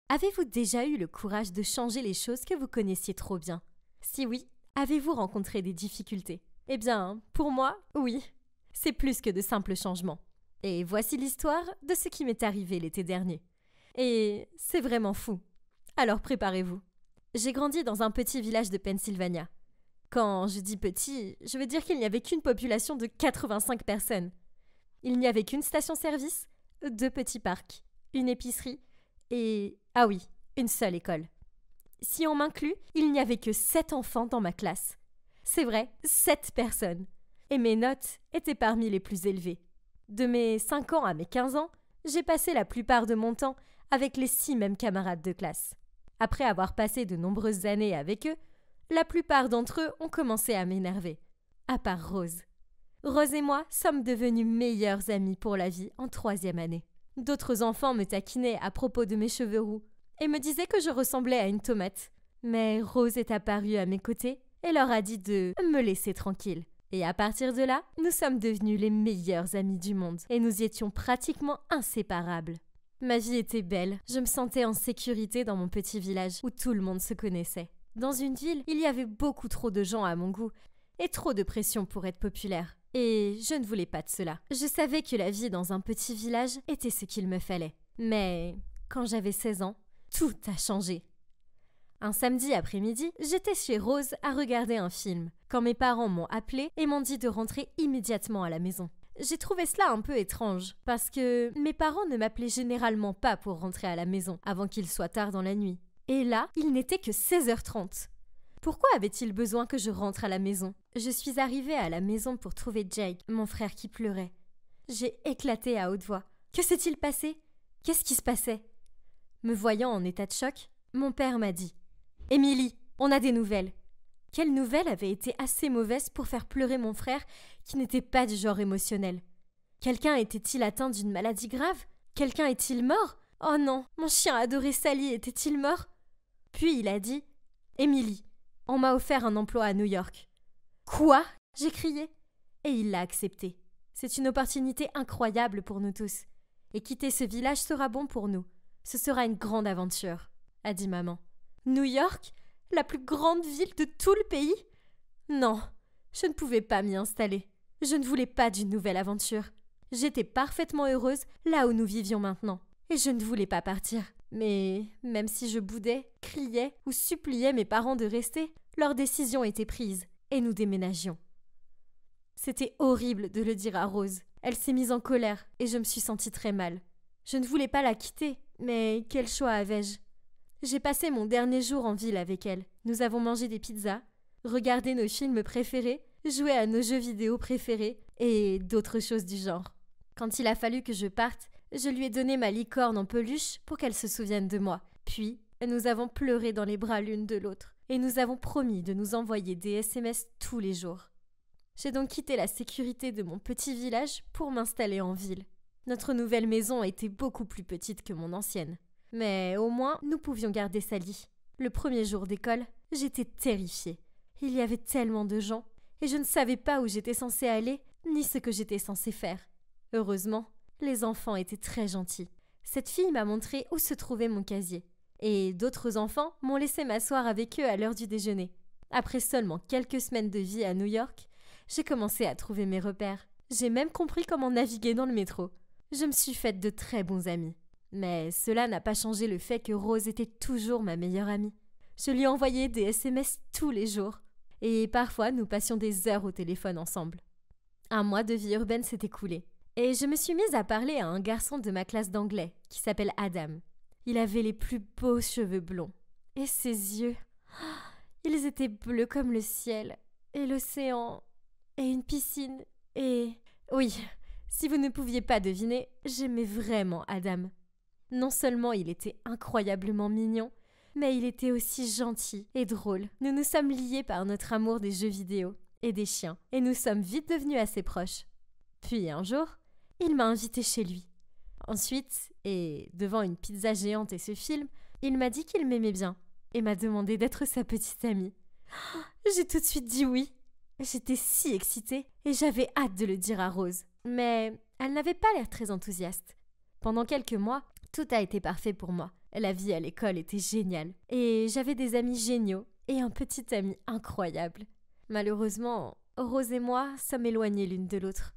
Avez-vous déjà eu le courage de changer les choses que vous connaissiez trop bien? Si oui, avez-vous rencontré des difficultés? Eh bien, pour moi, oui. C'est plus que de simples changements. Et voici l'histoire de ce qui m'est arrivé l'été dernier. Et c'est vraiment fou. Alors préparez-vous. J'ai grandi dans un petit village de Pennsylvania. Quand je dis petit, je veux dire qu'il n'y avait qu'une population de 85 personnes. Il n'y avait qu'une station-service, 2 petits parcs, une épicerie et, ah oui, une seule école. Si on m'inclut, il n'y avait que 7 enfants dans ma classe. C'est vrai, 7 personnes. Et mes notes étaient parmi les plus élevées. De mes 5 ans à mes 15 ans, j'ai passé la plupart de mon temps avec les 6 mêmes camarades de classe. Après avoir passé de nombreuses années avec eux, la plupart d'entre eux ont commencé à m'énerver. À part Rose. Rose et moi sommes devenus meilleurs amis pour la vie en 3e année. D'autres enfants me taquinaient à propos de mes cheveux roux et me disaient que je ressemblais à une tomate. Mais Rose est apparue à mes côtés et leur a dit de me laisser tranquille. Et à partir de là, nous sommes devenus les meilleurs amis du monde et nous étions pratiquement inséparables. Ma vie était belle, je me sentais en sécurité dans mon petit village où tout le monde se connaissait. Dans une ville, il y avait beaucoup trop de gens à mon goût et trop de pression pour être populaire. Et je ne voulais pas de cela. Je savais que la vie dans un petit village était ce qu'il me fallait. Mais quand j'avais 16 ans, tout a changé. Un samedi après-midi, j'étais chez Rose à regarder un film, quand mes parents m'ont appelé et m'ont dit de rentrer immédiatement à la maison. J'ai trouvé cela un peu étrange, parce que mes parents ne m'appelaient généralement pas pour rentrer à la maison avant qu'il soit tard dans la nuit. Et là, il n'était que 16h30. Pourquoi avait-il besoin que je rentre à la maison? Je suis arrivée à la maison pour trouver Jake, mon frère qui pleurait. J'ai éclaté à haute voix. Que s'est-il passé? Qu'est-ce qui se passait? Me voyant en état de choc, mon père m'a dit « Émilie, on a des nouvelles. » Quelle nouvelle avait été assez mauvaise pour faire pleurer mon frère qui n'était pas du genre émotionnel? Quelqu'un était-il atteint d'une maladie grave? Quelqu'un est-il mort? Oh non, mon chien adoré Sally était-il mort? Puis il a dit « Émilie, on m'a offert un emploi à New York. » Quoi? J'ai crié. et il l'a accepté. C'est une opportunité incroyable pour nous tous. Et quitter ce village sera bon pour nous. Ce sera une grande aventure, a dit maman. New York, la plus grande ville de tout le pays? Non, je ne pouvais pas m'y installer. Je ne voulais pas d'une nouvelle aventure. J'étais parfaitement heureuse là où nous vivions maintenant. Et je ne voulais pas partir. Mais même si je boudais, criais ou suppliais mes parents de rester, leur décision était prise et nous déménagions. C'était horrible de le dire à Rose. Elle s'est mise en colère et je me suis sentie très mal. Je ne voulais pas la quitter, mais quel choix avais-je? J'ai passé mon dernier jour en ville avec elle. Nous avons mangé des pizzas, regardé nos films préférés, joué à nos jeux vidéo préférés et d'autres choses du genre. Quand il a fallu que je parte, je lui ai donné ma licorne en peluche pour qu'elle se souvienne de moi. Puis, nous avons pleuré dans les bras l'une de l'autre et nous avons promis de nous envoyer des SMS tous les jours. J'ai donc quitté la sécurité de mon petit village pour m'installer en ville. Notre nouvelle maison était beaucoup plus petite que mon ancienne. Mais au moins, nous pouvions garder Sally. Le premier jour d'école, j'étais terrifiée. Il y avait tellement de gens et je ne savais pas où j'étais censée aller ni ce que j'étais censée faire. Heureusement, les enfants étaient très gentils. Cette fille m'a montré où se trouvait mon casier. Et d'autres enfants m'ont laissé m'asseoir avec eux à l'heure du déjeuner. Après seulement quelques semaines de vie à New York, j'ai commencé à trouver mes repères. J'ai même compris comment naviguer dans le métro. Je me suis faite de très bons amis. Mais cela n'a pas changé le fait que Rose était toujours ma meilleure amie. Je lui envoyais des SMS tous les jours. Et parfois, nous passions des heures au téléphone ensemble. Un mois de vie urbaine s'est écoulé. Et je me suis mise à parler à un garçon de ma classe d'anglais, qui s'appelle Adam. Il avait les plus beaux cheveux blonds. Et ses yeux, ils étaient bleus comme le ciel, et l'océan, et une piscine, et... Oui, si vous ne pouviez pas deviner, j'aimais vraiment Adam. Non seulement il était incroyablement mignon, mais il était aussi gentil et drôle. Nous nous sommes liés par notre amour des jeux vidéo et des chiens, et nous sommes vite devenus assez proches. Puis un jour, il m'a invitée chez lui. Ensuite, et devant une pizza géante et ce film, il m'a dit qu'il m'aimait bien et m'a demandé d'être sa petite amie. J'ai tout de suite dit oui. J'étais si excitée et j'avais hâte de le dire à Rose. Mais elle n'avait pas l'air très enthousiaste. Pendant quelques mois, tout a été parfait pour moi. La vie à l'école était géniale et j'avais des amis géniaux et un petit ami incroyable. Malheureusement, Rose et moi sommes éloignés l'une de l'autre.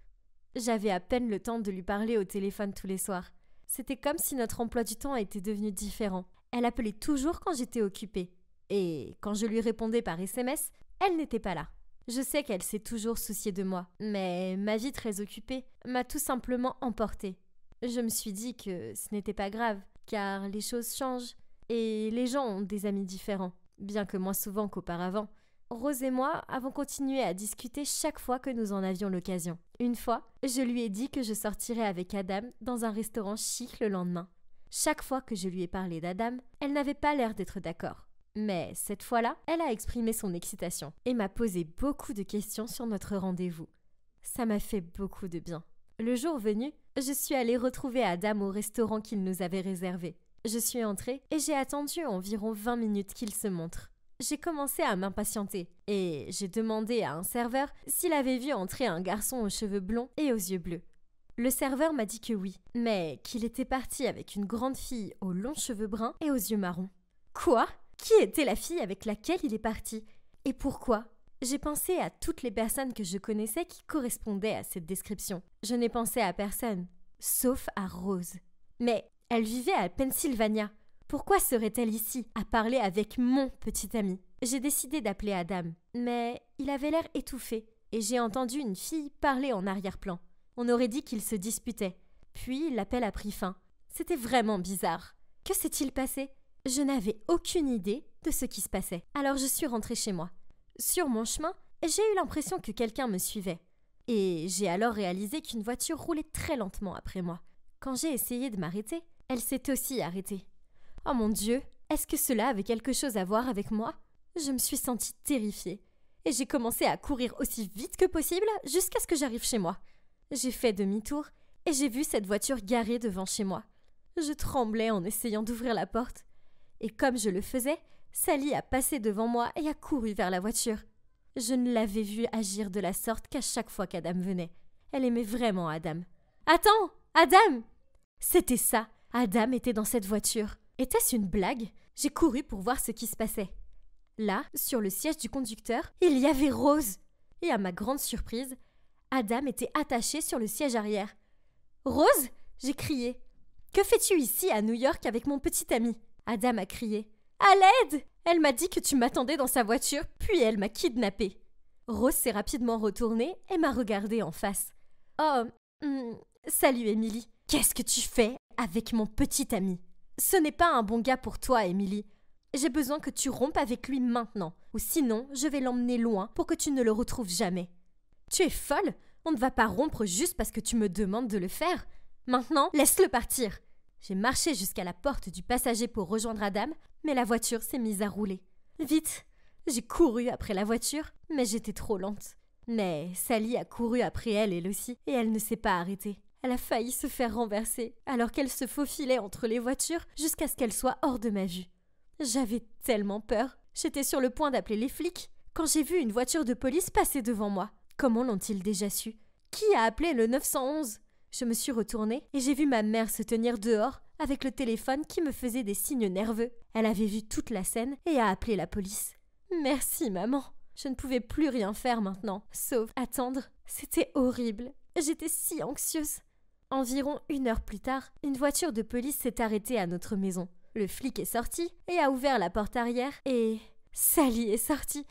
J'avais à peine le temps de lui parler au téléphone tous les soirs. C'était comme si notre emploi du temps était devenu différent. Elle appelait toujours quand j'étais occupée. Et quand je lui répondais par SMS, elle n'était pas là. Je sais qu'elle s'est toujours souciée de moi, mais ma vie très occupée m'a tout simplement emportée. Je me suis dit que ce n'était pas grave, car les choses changent et les gens ont des amis différents, bien que moins souvent qu'auparavant. Rose et moi avons continué à discuter chaque fois que nous en avions l'occasion. Une fois, je lui ai dit que je sortirais avec Adam dans un restaurant chic le lendemain. Chaque fois que je lui ai parlé d'Adam, elle n'avait pas l'air d'être d'accord. Mais cette fois-là, elle a exprimé son excitation et m'a posé beaucoup de questions sur notre rendez-vous. Ça m'a fait beaucoup de bien. Le jour venu, je suis allée retrouver Adam au restaurant qu'il nous avait réservé. Je suis entrée et j'ai attendu environ 20 minutes qu'il se montre. J'ai commencé à m'impatienter et j'ai demandé à un serveur s'il avait vu entrer un garçon aux cheveux blonds et aux yeux bleus. Le serveur m'a dit que oui, mais qu'il était parti avec une grande fille aux longs cheveux bruns et aux yeux marrons. Quoi ? Qui était la fille avec laquelle il est parti ? Et pourquoi ? J'ai pensé à toutes les personnes que je connaissais qui correspondaient à cette description. Je n'ai pensé à personne, sauf à Rose. Mais elle vivait à Pennsylvania. Pourquoi serait-elle ici, à parler avec mon petit ami ? J'ai décidé d'appeler Adam, mais il avait l'air étouffé, et j'ai entendu une fille parler en arrière-plan. On aurait dit qu'ils se disputaient. Puis l'appel a pris fin. C'était vraiment bizarre. Que s'est-il passé ? Je n'avais aucune idée de ce qui se passait. Alors je suis rentrée chez moi. Sur mon chemin, j'ai eu l'impression que quelqu'un me suivait. Et j'ai alors réalisé qu'une voiture roulait très lentement après moi. Quand j'ai essayé de m'arrêter, elle s'est aussi arrêtée. Oh mon Dieu, est-ce que cela avait quelque chose à voir avec moi ? Je me suis sentie terrifiée. Et j'ai commencé à courir aussi vite que possible jusqu'à ce que j'arrive chez moi. J'ai fait demi-tour et j'ai vu cette voiture garée devant chez moi. Je tremblais en essayant d'ouvrir la porte. Et comme je le faisais, Sally a passé devant moi et a couru vers la voiture. Je ne l'avais vue agir de la sorte qu'à chaque fois qu'Adam venait. Elle aimait vraiment Adam. « Attends, Adam !» C'était ça. Adam était dans cette voiture. Était-ce une blague? J'ai couru pour voir ce qui se passait. Là, sur le siège du conducteur, il y avait Rose. Et à ma grande surprise, Adam était attaché sur le siège arrière. « Rose !» j'ai crié. « Que fais-tu ici à New York avec mon petit ami ?» Adam a crié. « À l'aide !» Elle m'a dit que tu m'attendais dans sa voiture, puis elle m'a kidnappée. Rose s'est rapidement retournée et m'a regardée en face. « Oh, salut Emily. Qu'est-ce que tu fais avec mon petit ami? Ce n'est pas un bon gars pour toi, Emily. J'ai besoin que tu rompes avec lui maintenant, ou sinon je vais l'emmener loin pour que tu ne le retrouves jamais. Tu es folle? On ne va pas rompre juste parce que tu me demandes de le faire. Maintenant, laisse-le partir. » J'ai marché jusqu'à la porte du passager pour rejoindre Adam, mais la voiture s'est mise à rouler. Vite! J'ai couru après la voiture, mais j'étais trop lente. Mais Sally a couru après elle aussi, et elle ne s'est pas arrêtée. Elle a failli se faire renverser, alors qu'elle se faufilait entre les voitures jusqu'à ce qu'elle soit hors de ma vue. J'avais tellement peur. J'étais sur le point d'appeler les flics quand j'ai vu une voiture de police passer devant moi. Comment l'ont-ils déjà su? Qui a appelé le 911? Je me suis retournée et j'ai vu ma mère se tenir dehors avec le téléphone qui me faisait des signes nerveux. Elle avait vu toute la scène et a appelé la police. Merci, maman. Je ne pouvais plus rien faire maintenant, sauf attendre. C'était horrible. J'étais si anxieuse. Environ 1 heure plus tard, une voiture de police s'est arrêtée à notre maison. Le flic est sorti et a ouvert la porte arrière et Sally est sortie.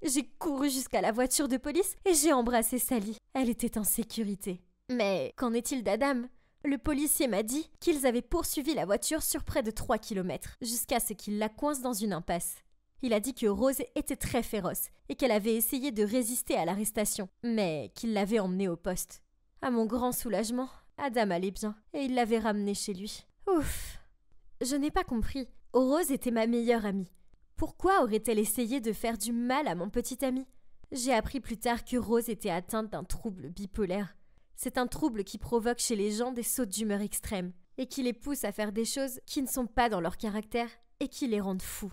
J'ai couru jusqu'à la voiture de police et j'ai embrassé Sally. Elle était en sécurité. Mais qu'en est-il d'Adam? Le policier m'a dit qu'ils avaient poursuivi la voiture sur près de 3 kilomètres, jusqu'à ce qu'il la coince dans une impasse. Il a dit que Rose était très féroce et qu'elle avait essayé de résister à l'arrestation, mais qu'il l'avait emmenée au poste. À mon grand soulagement, Adam allait bien et il l'avait ramenée chez lui. Ouf! Je n'ai pas compris. Rose était ma meilleure amie. Pourquoi aurait-elle essayé de faire du mal à mon petit ami? J'ai appris plus tard que Rose était atteinte d'un trouble bipolaire. C'est un trouble qui provoque chez les gens des sautes d'humeur extrêmes et qui les pousse à faire des choses qui ne sont pas dans leur caractère et qui les rendent fous.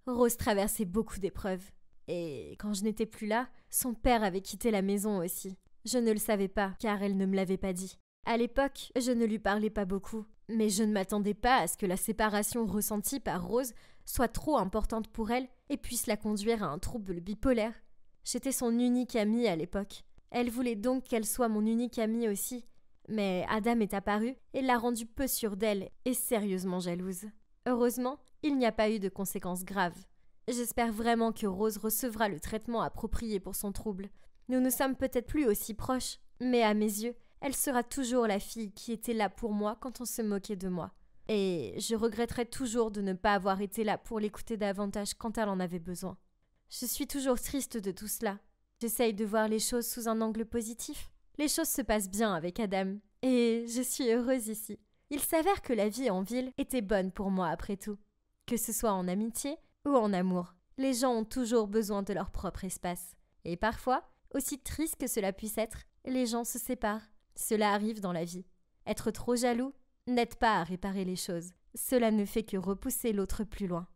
Rose traversait beaucoup d'épreuves. Et quand je n'étais plus là, son père avait quitté la maison aussi. Je ne le savais pas, car elle ne me l'avait pas dit. À l'époque, je ne lui parlais pas beaucoup, mais je ne m'attendais pas à ce que la séparation ressentie par Rose soit trop importante pour elle et puisse la conduire à un trouble bipolaire. J'étais son unique amie à l'époque. Elle voulait donc qu'elle soit mon unique amie aussi. Mais Adam est apparu et l'a rendue peu sûre d'elle et sérieusement jalouse. Heureusement, il n'y a pas eu de conséquences graves. J'espère vraiment que Rose recevra le traitement approprié pour son trouble. Nous ne sommes peut-être plus aussi proches, mais à mes yeux, elle sera toujours la fille qui était là pour moi quand on se moquait de moi. Et je regretterai toujours de ne pas avoir été là pour l'écouter davantage quand elle en avait besoin. Je suis toujours triste de tout cela. J'essaye de voir les choses sous un angle positif. Les choses se passent bien avec Adam, et je suis heureuse ici. Il s'avère que la vie en ville était bonne pour moi après tout. Que ce soit en amitié ou en amour, les gens ont toujours besoin de leur propre espace. Et parfois, aussi triste que cela puisse être, les gens se séparent. Cela arrive dans la vie. Être trop jaloux n'aide pas à réparer les choses. Cela ne fait que repousser l'autre plus loin.